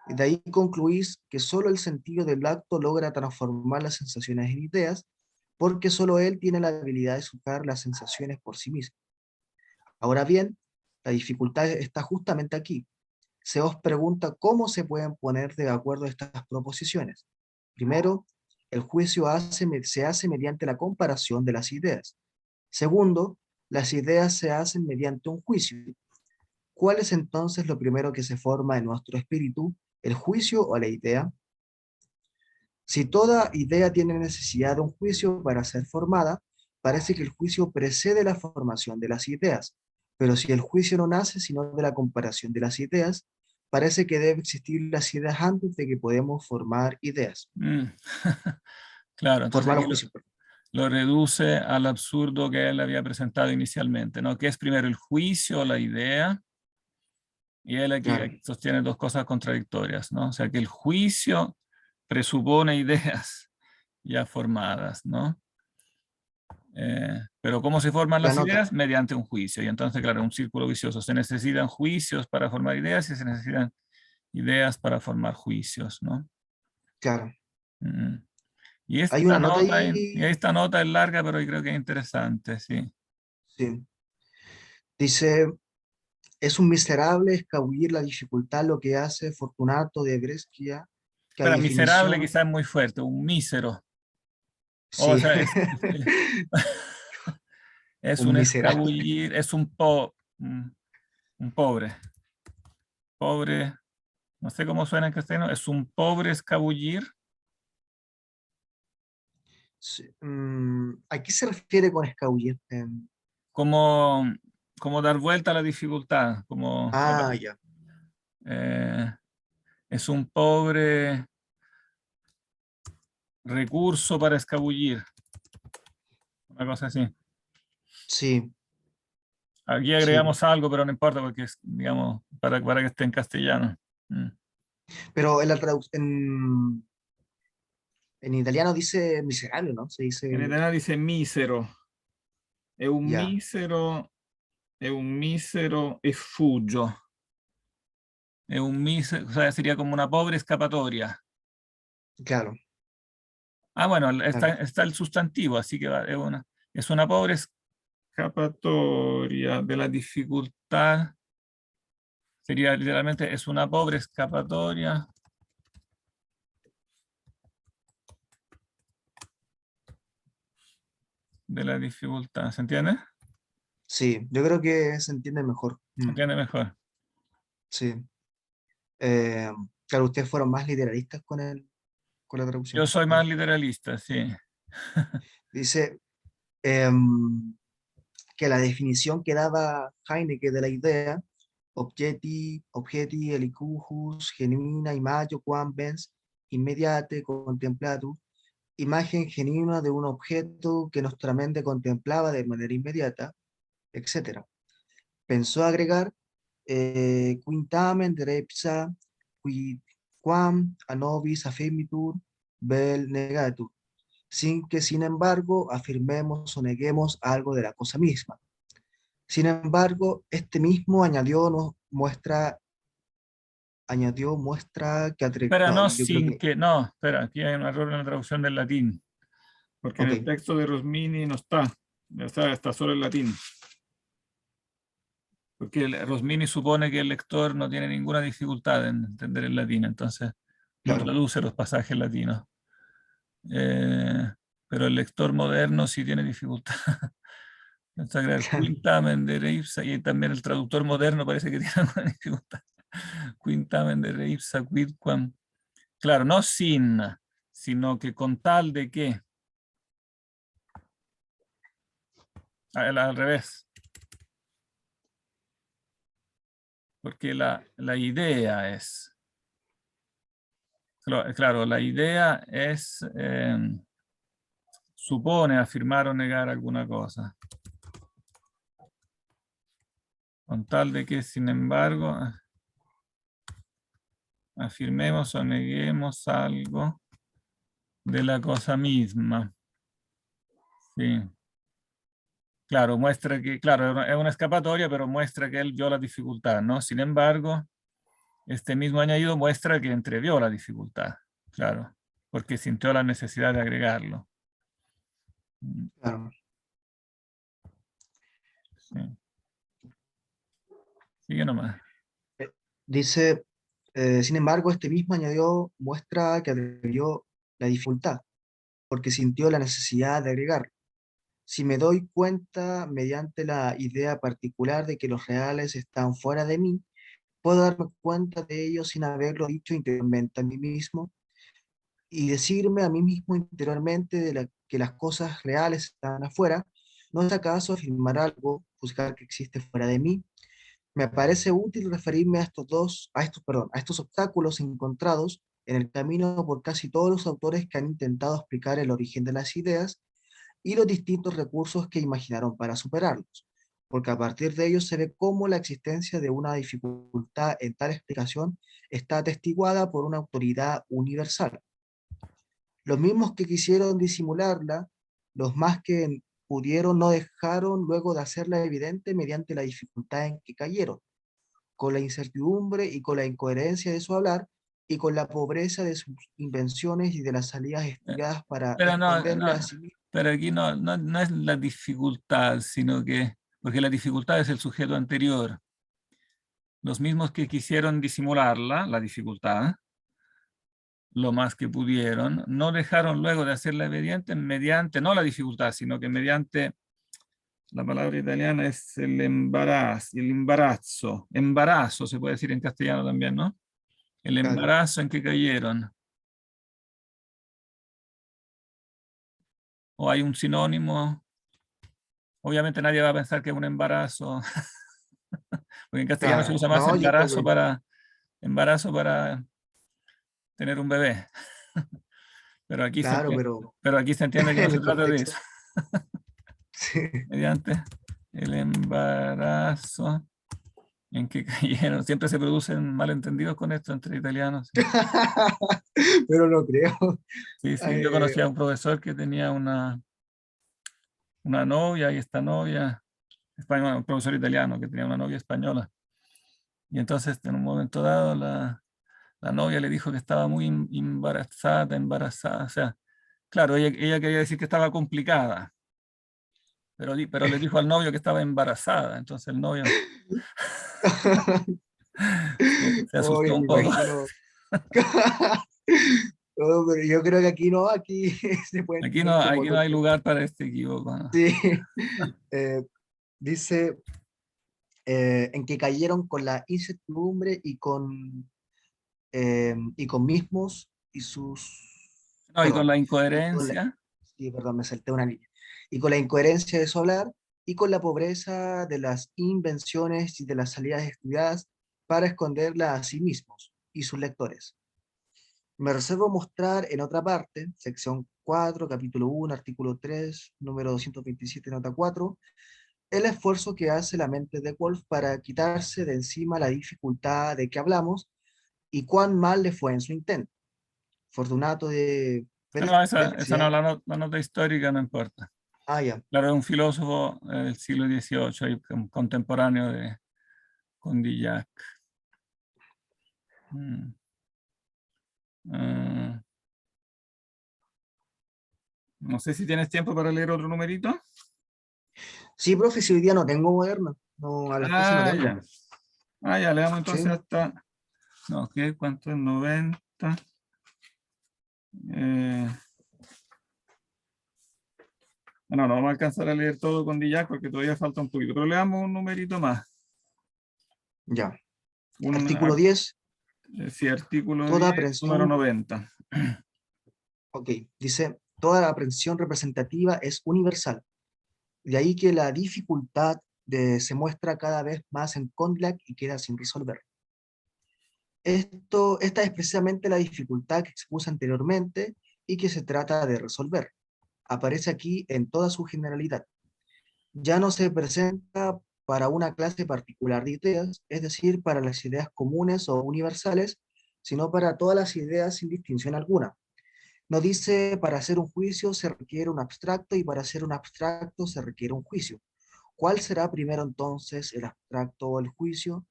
Y de ahí concluís que solo el sentido del acto logra transformar las sensaciones en ideas, porque solo él tiene la habilidad de juzgar las sensaciones por sí mismo. Ahora bien, la dificultad está justamente aquí. Se os pregunta cómo se pueden poner de acuerdo estas proposiciones. Primero, el juicio se hace mediante la comparación de las ideas. Segundo, las ideas se hacen mediante un juicio. ¿Cuál es entonces lo primero que se forma en nuestro espíritu, el juicio o la idea? Si toda idea tiene necesidad de un juicio para ser formada, parece que el juicio precede la formación de las ideas, pero si el juicio no nace sino de la comparación de las ideas, parece que debe existir las ideas antes de que podamos formar ideas. Mm. Claro, entonces Formar un aquí juicio, perdón. lo reduce al absurdo que él había presentado inicialmente, ¿no? ¿Qué es primero el juicio o la idea? Y él aquí Claro, sostiene dos cosas contradictorias, ¿no? O sea, que el juicio presupone ideas ya formadas, ¿no? Pero ¿cómo se forman la las nota, ideas? Mediante un juicio. Y entonces, claro, un círculo vicioso. Se necesitan juicios para formar ideas y se necesitan ideas para formar juicios, ¿no? claro. Mm. Y Hay esta una nota nota, ahí, esta nota es larga, pero yo creo que es interesante, sí. sí. Dice, es un miserable escabullir la dificultad lo que hace Fortunato de Brescia, que a Espera, miserable definición, quizás es muy fuerte, un mísero. O sí, sea, es un un miserable. escabullir, es un pobre. Pobre, no sé cómo suena en castellano, es un pobre escabullir. Sí, ¿a qué se refiere con escabullir? Como, como dar vuelta a la dificultad, como Ya, eh, es un pobre recurso para escabullir, una cosa así. sí, Aquí sí. agregamos algo, pero no importa porque es, digamos, para que esté en castellano. Mm. Pero en la en italiano dice miserable, ¿no? Se En dice, italiano dice mísero, ya, è un misero effugio, è un mísero, o sea, sería como una pobre escapatoria. claro, Ah, bueno, claro, está el sustantivo, así que es una pobre escapatoria de la dificultad. Sería literalmente, es una pobre escapatoria de la dificultad. ¿Se entiende? sí, yo creo que se entiende mejor. ¿Se entiende mejor? Sí. Eh, claro, ustedes fueron más literalistas con la Yo traducción. soy más literalista, sí. Dice que la definición que daba Heineke de la idea, objeti elicujus, genuina imago quam bens, immediate contemplatus, imagen genuina de un objeto que nuestra mente contemplaba de manera inmediata, etc. Pensó agregar quintamen derepsa, quam a nobis affirmitur vel negatur, sin que, sin embargo, afirmemos o neguemos algo de la cosa misma. Sin embargo, este mismo añadió muestra que Espera, no, no yo creo sin que, que, no, espera, aquí hay un error en la traducción del latín, porque en ok, el texto de Rosmini no está, está solo el latín. Porque Rosmini supone que el lector no tiene ninguna dificultad en entender el latín, entonces no claro, traduce los pasajes latinos. Eh, pero el lector moderno sí tiene dificultad. Piensa crear claro, quintamen de reipsa y también el traductor moderno parece que tiene alguna dificultad. Quintamen de reipsa quidquam. Claro, no sin, sino que con tal de que, al revés, porque la idea es, claro, la idea es, supone afirmar o negar alguna cosa, con tal de que, sin embargo, afirmemos o neguemos algo de la cosa misma. Sí. Claro, muestra que, claro, es una escapatoria, pero muestra que él vio la dificultad, ¿no? Sin embargo, este mismo añadido muestra que entrevió la dificultad, claro, porque sintió la necesidad de agregarlo. Claro. Sí. Sigue nomás. Dice, sin embargo, este mismo añadió muestra que atrevió la dificultad, porque sintió la necesidad de agregar. Si me doy cuenta mediante la idea particular de que los reales están fuera de mí, puedo darme cuenta de ellos sin haberlo dicho interiormente a mí mismo y decirme a mí mismo interiormente que las cosas reales están afuera. ¿No es acaso afirmar algo, juzgar que existe fuera de mí? Me parece útil referirme a estos obstáculos encontrados en el camino por casi todos los autores que han intentado explicar el origen de las ideas y los distintos recursos que imaginaron para superarlos, porque a partir de ellos se ve cómo la existencia de una dificultad en tal explicación está atestiguada por una autoridad universal. Los mismos que quisieron disimularla, los más que pudieron no dejaron luego de hacerla evidente mediante la dificultad en que cayeron, con la incertidumbre y con la incoherencia de su hablar, y con la pobreza de sus invenciones y de las salidas estudiadas para Pero esconderle a sí mismos. pero aquí no es la dificultad, sino que, porque la dificultad es el sujeto anterior. Los mismos que quisieron disimularla, la dificultad, lo más que pudieron, no dejaron luego de hacerla evidente mediante, no la dificultad, sino que mediante, la palabra italiana es el embarazo se puede decir en castellano también, ¿no? El Claro, embarazo en que cayeron. O hay un sinónimo, obviamente nadie va a pensar que es un embarazo, porque en castellano se claro. usa más No, yo creo que, embarazo para tener un bebé, pero aquí se claro, entiende, pero pero aquí se entiende que no en se el trata de eso. contexto, sí. Mediante el embarazo en que cayeron. Siempre se producen malentendidos con esto entre italianos. Sí, Pero no creo. sí, sí. Yo Eh, conocí a un profesor que tenía una novia y esta novia, un profesor italiano que tenía una novia española. Y entonces en un momento dado la novia le dijo que estaba muy embarazada. O sea, claro, ella quería decir que estaba complicada, pero le dijo al novio que estaba embarazada. Entonces el novio se asustó Oye, un me poco. imagino. No, pero yo creo que aquí no, aquí se puede entender como Aquí no hay cualquier. lugar para este equívoco, ¿no? Sí. Eh, dice en que cayeron con la incertidumbre y con mismos y sus, No, y con perdón, la y con la, incoherencia, sí, perdón, me salté una línea, y con la incoherencia de su hablar y con la pobreza de las invenciones y de las salidas estudiadas para esconderla a sí mismos y sus lectores. Me reservo mostrar en otra parte, sección 4 capítulo 1 artículo 3 número 227 nota 4, el esfuerzo que hace la mente de Wolf para quitarse de encima la dificultad de que hablamos y cuán mal le fue en su intento. Fortunato de no, esa no, Bergerac. la nota histórica no importa. Ah, ya, Claro, es un filósofo del siglo XVIII, y contemporáneo de Condillac. Mm. Ah, no sé si tienes tiempo para leer otro numerito. sí, profe, si hoy día no tengo moderno, no, a las 13 no Ah, tengo. ya. Ah, ya, leamos entonces Sí, hasta. No, ¿qué? ¿Cuánto es? 90. Eh, no vamos a alcanzar a leer todo con Dillac porque todavía falta un poquito, pero leamos un numerito más. ya. Un, Artículo 10, sí, artículo toda 10, número aprehensión, 90. ok, dice, toda la aprehensión representativa es universal. De ahí que la dificultad se muestra cada vez más en Condillac y queda sin resolver. Esta es precisamente la dificultad que expuse anteriormente y que se trata de resolver. Aparece aquí en toda su generalidad. Ya no se presenta para una clase particular de ideas, es decir, para las ideas comunes o universales, sino para todas las ideas sin distinción alguna. No dice para hacer un juicio se requiere un abstracto y para hacer un abstracto se requiere un juicio. ¿Cuál será primero entonces, el abstracto o el juicio?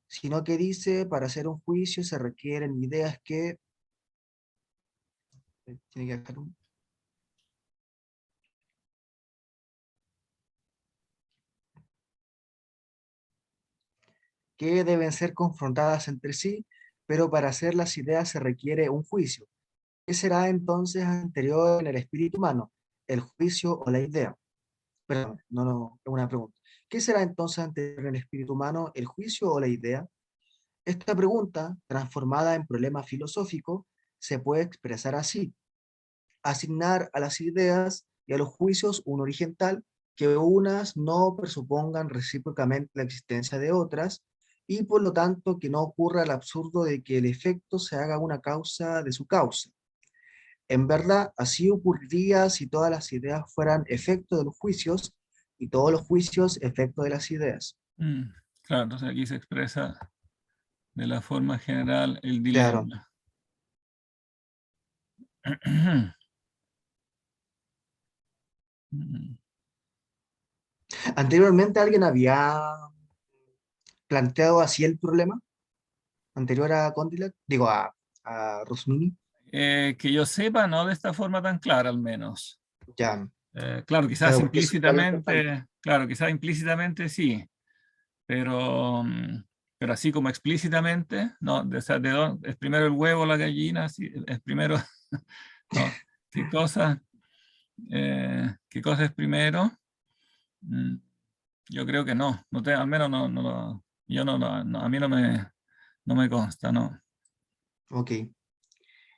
Sino que dice para hacer un juicio se requieren ideas que... Tiene que dejar un... que deben ser confrontadas entre sí, pero para hacer las ideas se requiere un juicio. ¿Qué será entonces anterior en el espíritu humano? ¿El juicio o la idea? Perdón, no, es una pregunta. ¿Qué será entonces anterior en el espíritu humano? ¿El juicio o la idea? Esta pregunta, transformada en problema filosófico, se puede expresar así: asignar a las ideas y a los juicios un origen tal que unas no presupongan recíprocamente la existencia de otras, y por lo tanto que no ocurra el absurdo de que el efecto se haga una causa de su causa. En verdad, así ocurriría si todas las ideas fueran efecto de los juicios y todos los juicios efecto de las ideas. Claro, entonces aquí se expresa de la forma general el Claro. dilema. Anteriormente alguien había planteado así el problema, anterior a Condillac, digo a Rosmini. Que yo sepa, no de esta forma tan clara al menos. Ya, Claro, quizás claro, porque eso es igual importante. implícitamente, claro, quizás implícitamente sí, pero, pero así como explícitamente, no, o sea, es primero el huevo o la gallina, sí, es primero, no, qué cosa es primero. Mm, Yo creo que no, al menos yo a mí no me consta, no. Ok.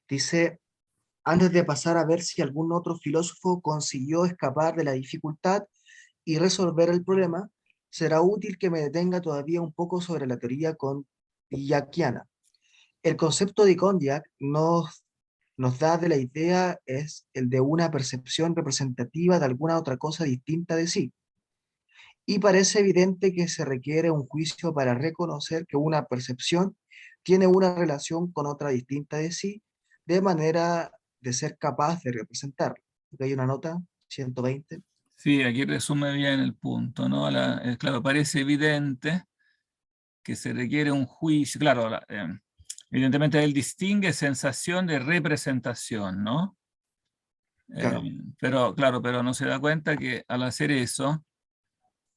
Dice, antes de pasar a ver si algún otro filósofo consiguió escapar de la dificultad y resolver el problema, será útil que me detenga todavía un poco sobre la teoría condillaciana. El concepto de Condillac nos da de la idea es el de una percepción representativa de alguna otra cosa distinta de sí. Y parece evidente que se requiere un juicio para reconocer que una percepción tiene una relación con otra distinta de sí, de manera de ser capaz de representarla. Aquí hay una nota, 120. Sí, aquí resume bien el punto, ¿no? Claro, parece evidente que se requiere un juicio, claro, evidentemente él distingue sensación de representación, ¿no? Claro, Pero claro, pero no se da cuenta que al hacer eso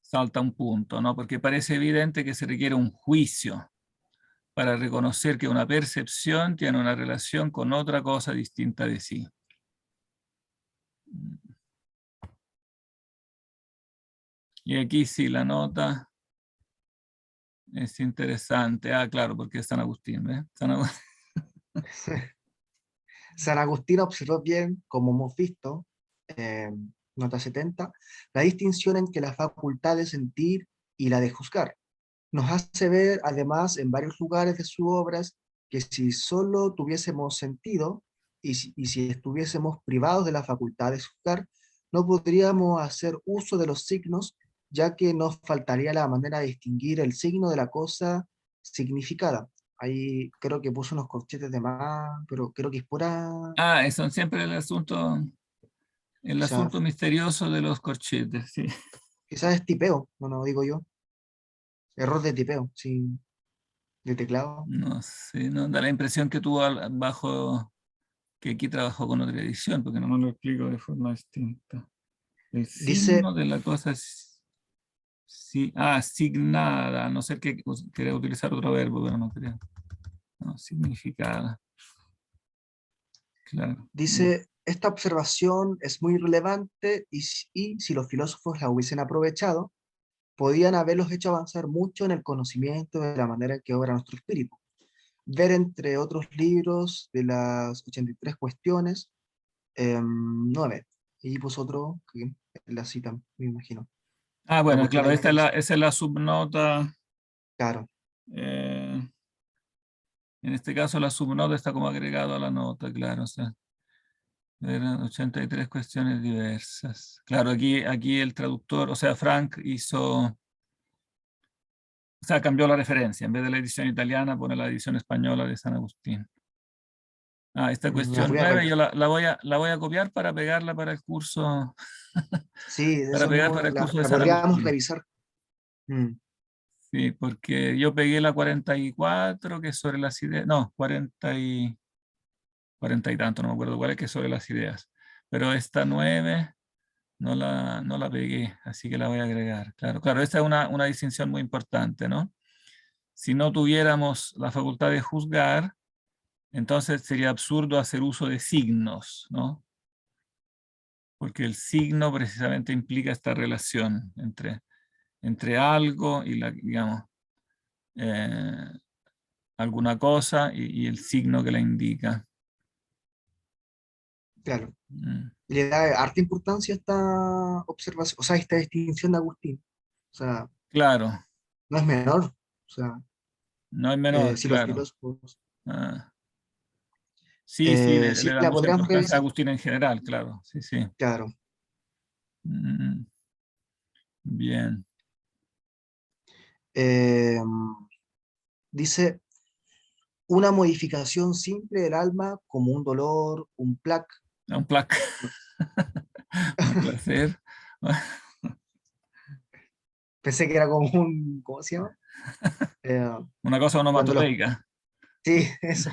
salta un punto, ¿no? Porque parece evidente que se requiere un juicio para reconocer que una percepción tiene una relación con otra cosa distinta de sí. Y aquí sí la nota es interesante. Ah, claro, porque es San Agustín, ¿ves? San Agustín observó bien, como hemos visto, eh, nota 70, la distinción entre la facultad de sentir y la de juzgar. Nos hace ver, además, en varios lugares de sus obras, que si solo tuviésemos sentido y si estuviésemos privados de la facultad de juzgar, no podríamos hacer uso de los signos, ya que nos faltaría la manera de distinguir el signo de la cosa significada. Ahí creo que puso unos corchetes de más, pero creo que es pura, Ah, eso siempre el quizás asunto misterioso de los corchetes, sí. quizás es tipeo, no digo yo, error de tipeo, sí, de teclado. No sé, no da la impresión que tuvo bajo que aquí trabajó con otra edición, porque no me lo explico de forma distinta. El Dice, signo de la cosa es sí, asignada, a no ser que quería utilizar otro verbo, pero no creo. No, significada, claro. Dice, esta observación es muy relevante y si los filósofos la hubiesen aprovechado, podían haberlos hecho avanzar mucho en el conocimiento de la manera en que obra nuestro espíritu. Ver entre otros libros de las 83 cuestiones, 9. Y puso otro que la cita, me imagino. Ah, La bueno, cuestión claro, hay una que dice, esa es la subnota. claro, eh, en este caso la subnota está como agregado a la nota, claro. O sea, eran 83 cuestiones diversas. Claro, aquí el traductor, o sea, Frank hizo, o O sea, cambió la referencia. En vez de la edición italiana, pone la edición española de San Agustín. Ah, esta La cuestión voy a 9 yo revisar. la voy a copiar para pegarla para el curso, Sí, de para eso pegar mismo para el curso de la San podríamos Agustín. revisar. Mm, Sí, porque yo pegué la 44, que es sobre las ideas, no, 40 y tanto, no me acuerdo cuál es, que es sobre las ideas. Pero esta 9 no la pegué, así que la voy a agregar. Claro, claro, esta es una distinción muy importante, ¿no? Si no tuviéramos la facultad de juzgar, entonces sería absurdo hacer uso de signos, ¿no? Porque el signo precisamente implica esta relación entre algo y digamos, eh, alguna cosa y el signo que la indica. claro. Mm. Le da harta importancia a esta observación, o sea, esta distinción de Agustín. O sea, Claro, no es menor. O sea, no es menor, si los claro. filósofos. Ah, sí, sí, Sí, le da la mucha podríamos importancia a revisar. Agustín en general, claro. Sí, sí. Claro. Mm, bien. Eh, dice, una modificación simple del alma como un dolor, un plac. Un plac. Un placer. Pensé que era como un, ¿cómo se llama? Eh, Una cosa cuando los, onomatopeica. sí, eso.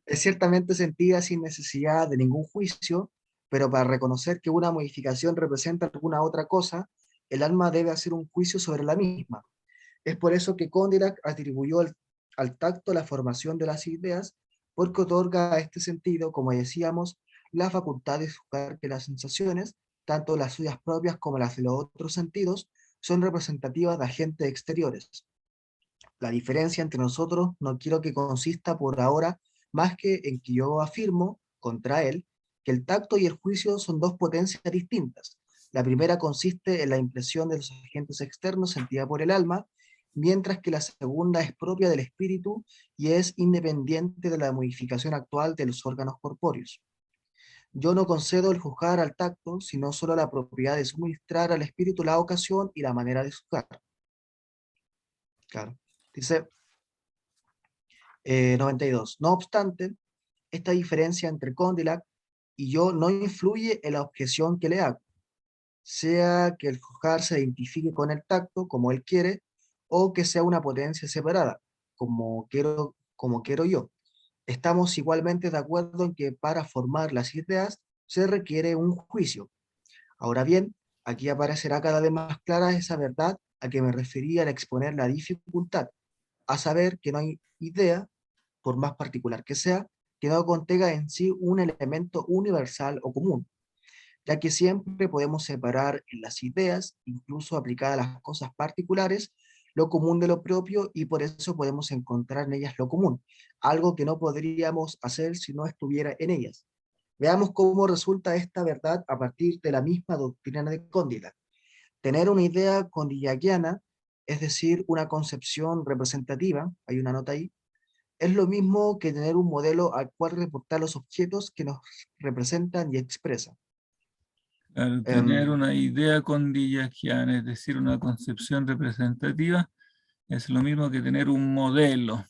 Es ciertamente sentida sin necesidad de ningún juicio, pero para reconocer que una modificación representa alguna otra cosa, el alma debe hacer un juicio sobre la misma. Es por eso que Condillac atribuyó al tacto la formación de las ideas, porque otorga a este sentido, como decíamos, la facultad de juzgar que las sensaciones, tanto las suyas propias como las de los otros sentidos, son representativas de agentes exteriores. La diferencia entre nosotros no quiero que consista por ahora más que en que yo afirmo contra él que el tacto y el juicio son dos potencias distintas. La primera consiste en la impresión de los agentes externos sentida por el alma, mientras que la segunda es propia del espíritu y es independiente de la modificación actual de los órganos corpóreos. Yo no concedo el juzgar al tacto, sino solo la propiedad de suministrar al espíritu la ocasión y la manera de juzgar. Claro. Dice, 92. No obstante, esta diferencia entre Condillac y yo no influye en la objeción que le hago, sea que el juzgar se identifique con el tacto, como él quiere, o que sea una potencia separada, como quiero yo. Estamos igualmente de acuerdo en que para formar las ideas se requiere un juicio. Ahora bien, aquí aparecerá cada vez más clara esa verdad a que me refería al exponer la dificultad, a saber que no hay idea, por más particular que sea, que no contenga en sí un elemento universal o común, ya que siempre podemos separar en las ideas, incluso aplicadas a las cosas particulares, lo común de lo propio y por eso podemos encontrar en ellas lo común, algo que no podríamos hacer si no estuviera en ellas. Veamos cómo resulta esta verdad a partir de la misma doctrina de Condillac. Tener una idea condillackiana, es decir, una concepción representativa, hay una nota ahí, es lo mismo que tener un modelo al cual reportar los objetos que nos representan y expresan. Al tener Em, una idea condillackiana, es decir, una concepción representativa, es lo mismo que tener un modelo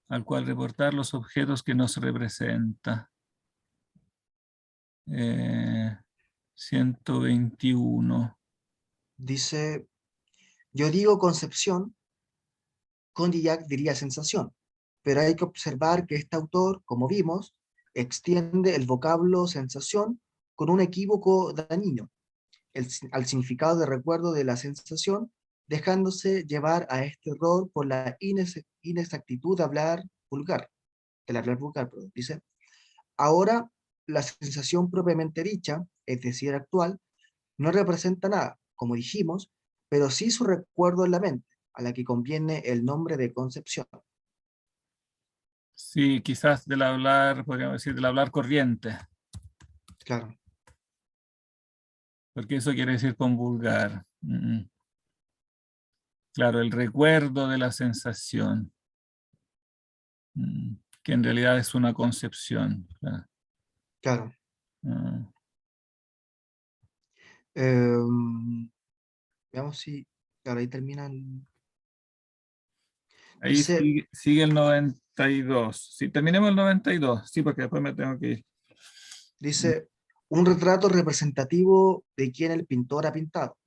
al cual reportar los objetos que nos representa. Eh, 121. dice, yo digo concepción, Condillac diría sensación, pero hay que observar que este autor, como vimos, extiende el vocablo sensación con un equívoco dañino, al significado de recuerdo de la sensación, dejándose llevar a este error por la inexactitud del hablar vulgar, perdón. Dice, ahora la sensación propiamente dicha, es decir, actual, no representa nada, como dijimos, pero sí su recuerdo en la mente, a la que conviene el nombre de concepción. Sí, quizás del hablar, podríamos decir, del hablar corriente, Claro, porque eso quiere decir con vulgar. Claro, el recuerdo de la sensación, que en realidad es una concepción. Claro. claro. Mm. Em, veamos si... Claro, ahí termina el... Ahí Dice, sigue el 92. Sí, terminemos el 92. Sí, porque después me tengo que ir. dice, un retrato representativo de quien el pintor ha pintado.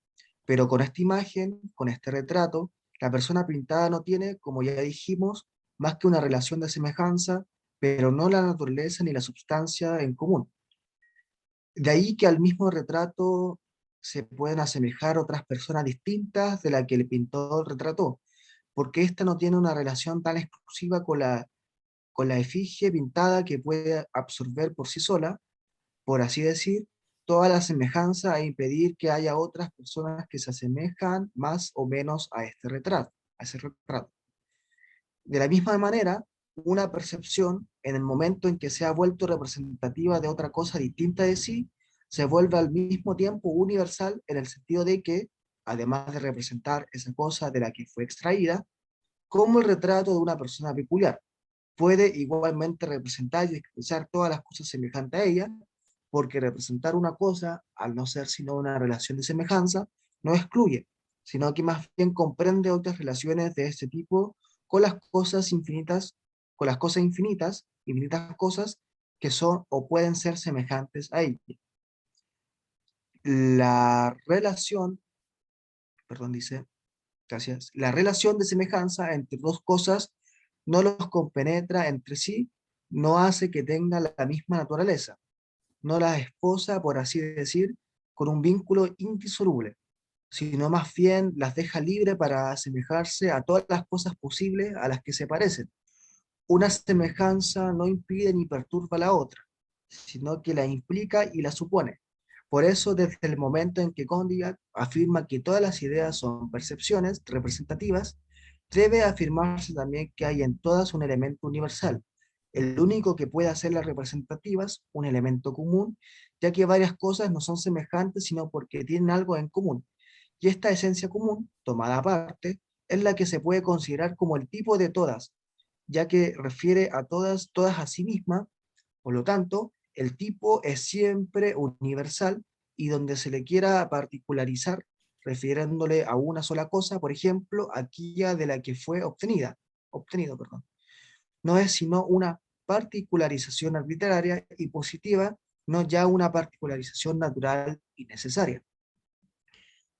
Pero con esta imagen, con este retrato, la persona pintada no tiene, como ya dijimos, más que una relación de semejanza, pero no la naturaleza ni la substancia en común. De ahí que al mismo retrato se pueden asemejar otras personas distintas de la que el pintor retrató, porque ésta no tiene una relación tan exclusiva con la efigie pintada que puede absorber por sí sola, por así decir, toda la semejanza e impedir que haya otras personas que se asemejan más o menos a este retrato, a ese retrato. De la misma manera, una percepción, en el momento en que se ha vuelto representativa de otra cosa distinta de sí, se vuelve al mismo tiempo universal en el sentido de que, además de representar esa cosa de la que fue extraída, como el retrato de una persona peculiar, puede igualmente representar y expresar todas las cosas semejantes a ella, porque representar una cosa, al no ser sino una relación de semejanza, no excluye, sino que más bien comprende otras relaciones de este tipo con las cosas infinitas, con las cosas infinitas, infinitas cosas que son o pueden ser semejantes a ella. La relación, perdón, dice, gracias, la relación de semejanza entre dos cosas no los compenetra entre sí, no hace que tengan la misma naturaleza, no las esposa, por así decir, con un vínculo indisoluble, sino más bien las deja libre para asemejarse a todas las cosas posibles a las que se parecen. Una semejanza no impide ni perturba la otra, sino que la implica y la supone. Por eso, desde el momento en que Condillac afirma que todas las ideas son percepciones representativas, debe afirmarse también que hay en todas un elemento universal, el único que puede hacerlas representativas, un elemento común, ya que varias cosas no son semejantes sino porque tienen algo en común. Y esta esencia común, tomada aparte, es la que se puede considerar como el tipo de todas, ya que refiere a todas, todas a sí misma. Por lo tanto, el tipo es siempre universal y donde se le quiera particularizar, refiriéndole a una sola cosa, por ejemplo, aquella de la que fue obtenido, perdón, no es sino una particularización arbitraria y positiva, no ya una particularización natural y necesaria.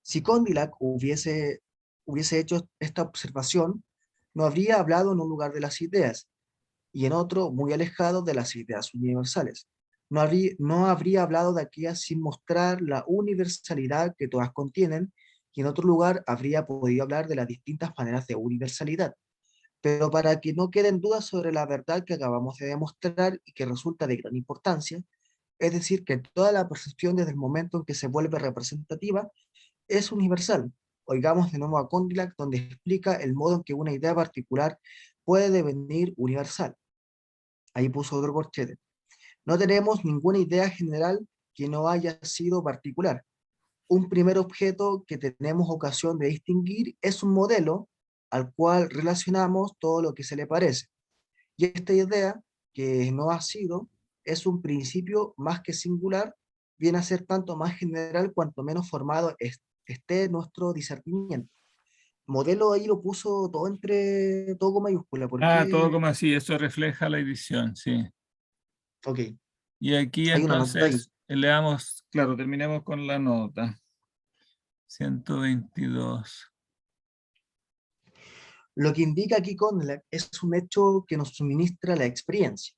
Si Condillac hubiese hecho esta observación, no habría hablado en un lugar de las ideas, y en otro muy alejado de las ideas universales. No habría hablado de aquellas sin mostrar la universalidad que todas contienen, y en otro lugar habría podido hablar de las distintas maneras de universalidad. Pero para que no queden dudas sobre la verdad que acabamos de demostrar y que resulta de gran importancia, es decir, que toda la percepción desde el momento en que se vuelve representativa es universal. Oigamos de nuevo a Condillac, donde explica el modo en que una idea particular puede devenir universal. Ahí puso otro corchete. No tenemos ninguna idea general que no haya sido particular. Un primer objeto que tenemos ocasión de distinguir es un modelo al cual relacionamos todo lo que se le parece. Y esta idea, que no ha sido, es un principio más que singular, viene a ser tanto más general cuanto menos formado esté nuestro discernimiento. Modelo ahí lo puso todo todo con mayúscula. ¿Por Ah, todo qué? como así, eso refleja la edición, sí. Ok, Y aquí hay una nota ahí. entonces leamos, claro, terminemos con la nota. 122. Lo que indica aquí Condillac es un hecho que nos suministra la experiencia.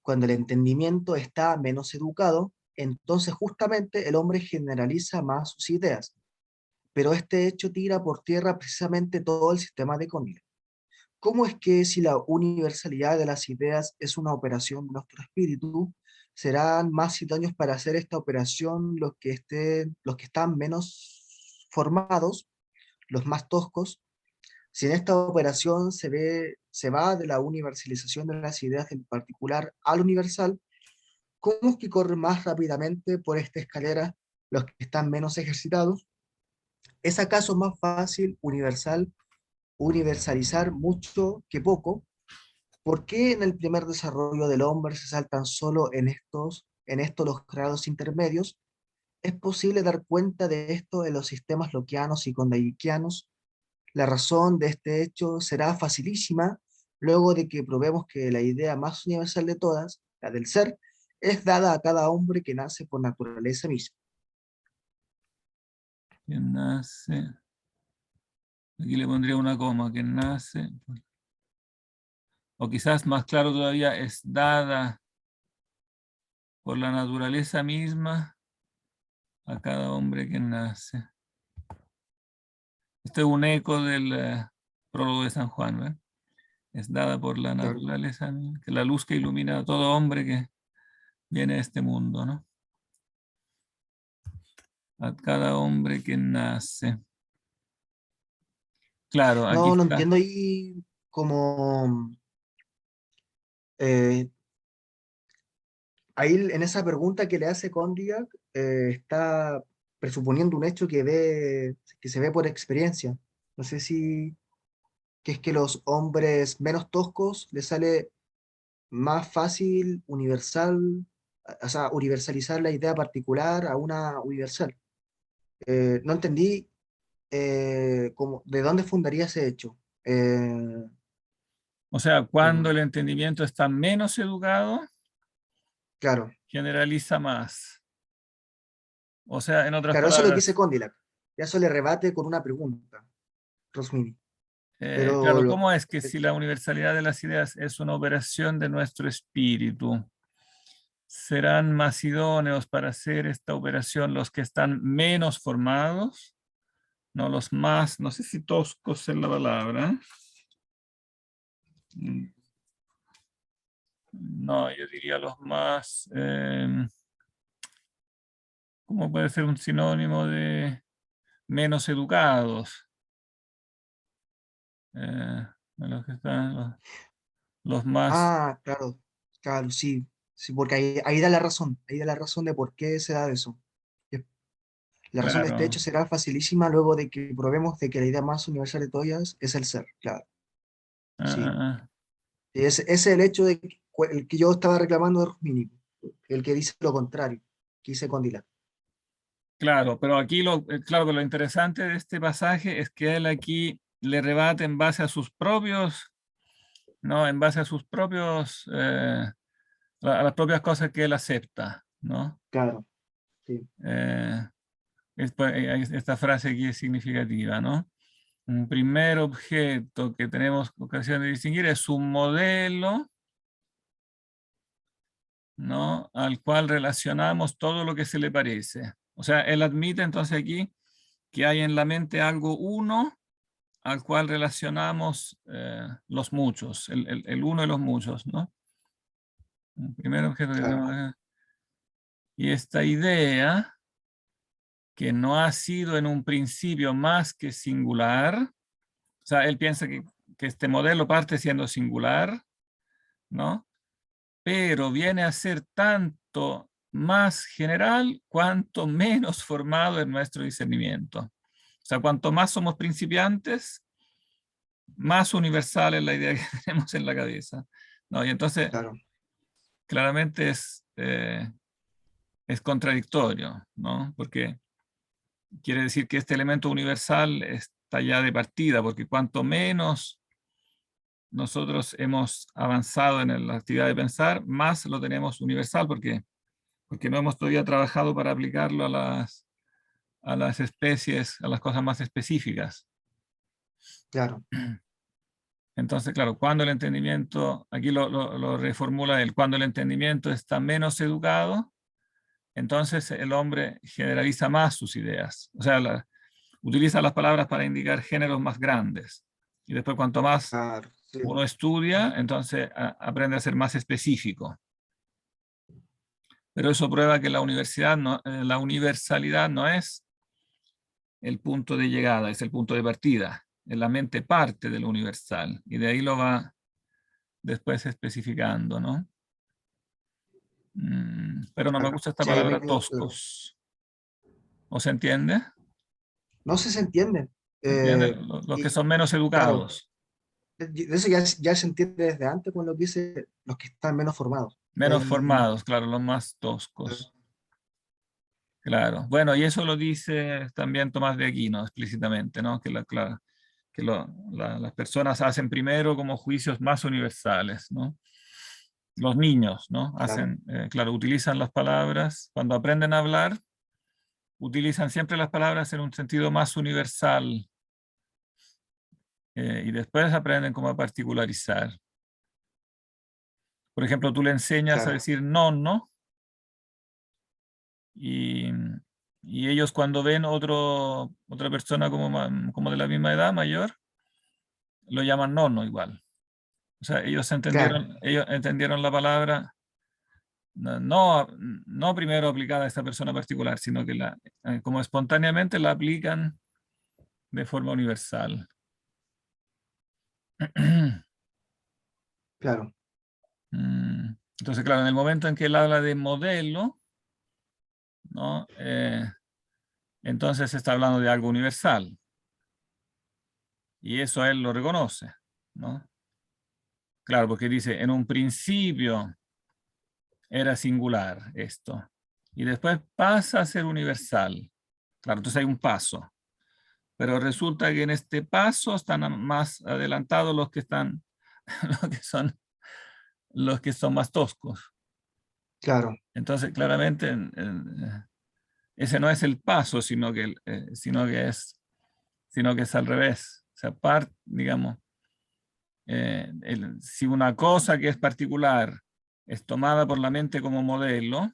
Cuando el entendimiento está menos educado, entonces justamente el hombre generaliza más sus ideas, pero este hecho tira por tierra precisamente todo el sistema de Condillac. ¿Cómo es que si la universalidad de las ideas es una operación de nuestro espíritu, serán más idóneos para hacer esta operación los que están menos formados, los más toscos? Si en esta operación se va de la universalización de las ideas del particular al universal, ¿cómo es que corren más rápidamente por esta escalera los que están menos ejercitados? ¿Es acaso más fácil universalizar mucho que poco? ¿Por qué en el primer desarrollo del hombre se saltan solo en estos los grados intermedios? es posible dar cuenta de esto en los sistemas lockeanos y kondaikianos. La razón de este hecho será facilísima luego de que probemos que la idea más universal de todas, la del ser, es dada a cada hombre que nace por naturaleza misma. Que nace, aquí le pondría una coma, que nace, o quizás más claro todavía, es dada por la naturaleza misma a cada hombre que nace. Este es un eco del prólogo de San Juan, ¿verdad? Es dada por la Claro. naturaleza, que la luz que ilumina a todo hombre que viene a este mundo, ¿no? A cada hombre que nace. Claro, aquí No, no está. entiendo ahí como eh, ahí en esa pregunta que le hace Condillac está presuponiendo un hecho que se ve por experiencia. No sé si que es que los hombres menos toscos les sale más fácil o sea, universalizar la idea particular a una universal. No entendí de dónde fundaría ese hecho. O sea, cuando Como, el entendimiento está menos educado, claro, generaliza más. O sea, en otras claro, eso es lo que dice palabras, Condillac. Ya eso le rebate con una pregunta, Rosmini. Pero claro, ¿cómo es que si la universalidad de las ideas es una operación de nuestro espíritu, serán más idóneos para hacer esta operación los que están menos formados? No los más, no sé si toscos es la palabra. Mm, No, yo diría los más, ¿cómo puede ser un sinónimo de menos educados? De los que están, los más, claro, claro, sí, sí, porque ahí da la razón, ahí da la razón de por qué se da eso. La razón de este claro. hecho será facilísima luego de que probemos de que la idea más universal de todas es el ser, claro, sí. Ah, Ese es el hecho el que yo estaba reclamando de Rosmini, el que dice lo contrario, que dice Condillac. claro, pero aquí claro, que lo interesante de este pasaje es que él aquí le rebate en base a sus propios, ¿no? En base a sus propios, a las propias cosas que él acepta, ¿no? Claro, sí, Eh, esta frase aquí es significativa, ¿no? Un primer objeto que tenemos ocasión de distinguir es un modelo, ¿no? Al cual relacionamos todo lo que se le parece. O sea, él admite entonces aquí que hay en la mente algo uno al cual relacionamos los muchos, el uno y los muchos, ¿no? El primer objeto que claro, tenemos acá. Y esta idea, que no ha sido en un principio más que singular, o sea, él piensa que este modelo parte siendo singular, ¿no? Pero viene a ser tanto más general cuanto menos formado en nuestro discernimiento. O sea, cuanto más somos principiantes, más universal es la idea que tenemos en la cabeza, ¿no? Y entonces, claro, claramente es contradictorio, ¿no? Porque quiere decir que este elemento universal está ya de partida, porque cuanto menos nosotros hemos avanzado en la actividad de pensar, más lo tenemos universal, porque no hemos todavía trabajado para aplicarlo a las especies, a las cosas más específicas. claro, Entonces, claro, cuando el entendimiento, aquí lo reformula él, cuando el entendimiento está menos educado, entonces el hombre generaliza más sus ideas. O sea, utiliza las palabras para indicar géneros más grandes. Y después, cuanto más claro, sí, uno estudia, entonces aprende a ser más específico. Pero eso prueba que la universalidad no es el punto de llegada, es el punto de partida. En la mente parte de lo universal y de ahí lo va después especificando, ¿no? Pero no me claro. gusta esta Sí, ahí palabra me quedó claro. toscos. ¿O se entiende? No sé si se entiende. ¿Se entiende? Los que Y son menos claro, educados, de eso ya se entiende desde antes cuando dice los que están menos formados. menos formados, claro, los más toscos. Claro. Bueno, y eso lo dice también Tomás de Aquino explícitamente, ¿no? Que, las personas hacen primero como juicios más universales, ¿no? Los niños, ¿no? Claro, Hacen, claro, utilizan las palabras, cuando aprenden a hablar, utilizan siempre las palabras en un sentido más universal, y después aprenden cómo a particularizar. Por ejemplo, tú le enseñas a claro, decir no, no, y, y ellos cuando ven otra persona como, como de la misma edad, mayor, lo llaman no, no igual. O sea, claro, ellos entendieron la palabra no, no primero aplicada a esta persona particular, sino que como espontáneamente la aplican de forma universal. claro, Entonces, claro, en el momento en que él habla de modelo, ¿no? Entonces está hablando de algo universal. Y eso él lo reconoce, ¿no? Claro, porque dice, en un principio era singular esto. Y después pasa a ser universal. Claro, entonces hay un paso. Pero resulta que en este paso están más adelantados los que están, los que son más toscos. claro, Entonces, claramente, ese no es el paso, sino que es al revés. O sea, digamos, si una cosa que es particular es tomada por la mente como modelo,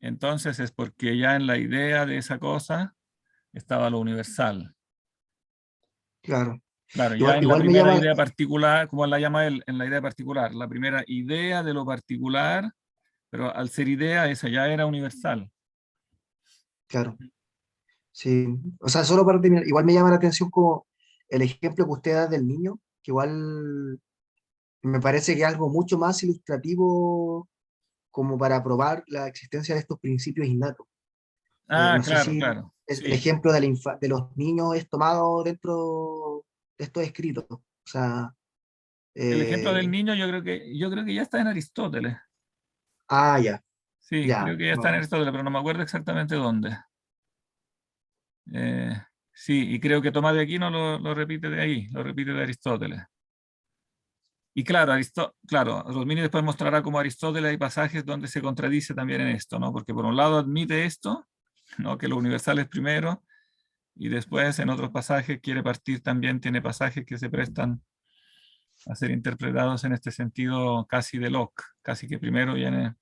entonces es porque ya en la idea de esa cosa estaba lo universal. claro. Claro, ya Igual, en la igual me primera llama, idea particular, como la llama él, en la idea particular, la primera idea de lo particular, pero al ser idea, esa ya era universal. claro, sí. O sea, solo para terminar, igual me llama la atención como el ejemplo que usted da del niño, que igual me parece que es algo mucho más ilustrativo como para probar la existencia de estos principios innatos. Ah, No sé claro, si claro, el sí. ejemplo de, de los niños es tomado dentro de estos escritos. O sea, El ejemplo del eh, niño yo creo que ya está en Aristóteles. ya, Sí, ya, creo que ya está en no, Aristóteles, pero no me acuerdo exactamente dónde. Eh, sí, y creo que Tomás de Aquino lo repite de ahí, lo repite de Aristóteles. Y claro, claro, Rosmini después mostrará cómo Aristóteles hay pasajes donde se contradice también en esto, ¿no? Porque por un lado admite esto, ¿no? Que lo universal es primero, y después en otros pasajes quiere partir también, tiene pasajes que se prestan a ser interpretados en este sentido casi de Locke, casi que primero viene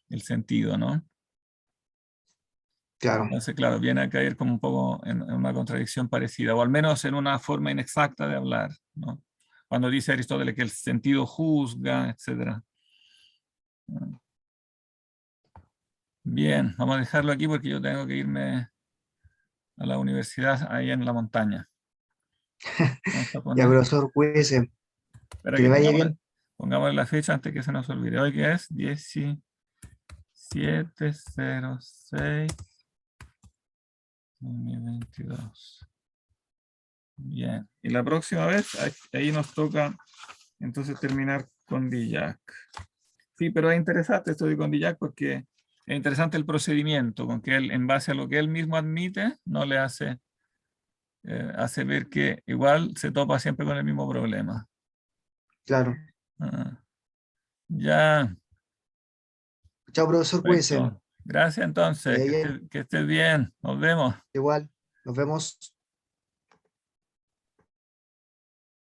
el sentido, ¿no? claro, Entonces, claro, viene a caer como un poco en una contradicción parecida, o al menos en una forma inexacta de hablar, ¿no? Cuando dice Aristóteles que el sentido juzga, etc. Bien, vamos a dejarlo aquí porque yo tengo que irme a la universidad ahí en la montaña. Vamos a ya, poner, profesor, cuídese, espera que le que vaya bien. pongamos la fecha antes que se nos olvide. Hoy que es 17/06/2022. Bien, y la próxima vez ahí nos toca entonces terminar con Dillac. Sí, pero es interesante esto de Condillac porque es interesante el procedimiento con que él, en base a lo que él mismo admite, no le hace ver que igual se topa siempre con el mismo problema. Claro. Ah, ya, Chao, profesor, cuídese, perfecto. Gracias que le entonces, vaya bien. que estés bien. Nos vemos. Igual, nos vemos.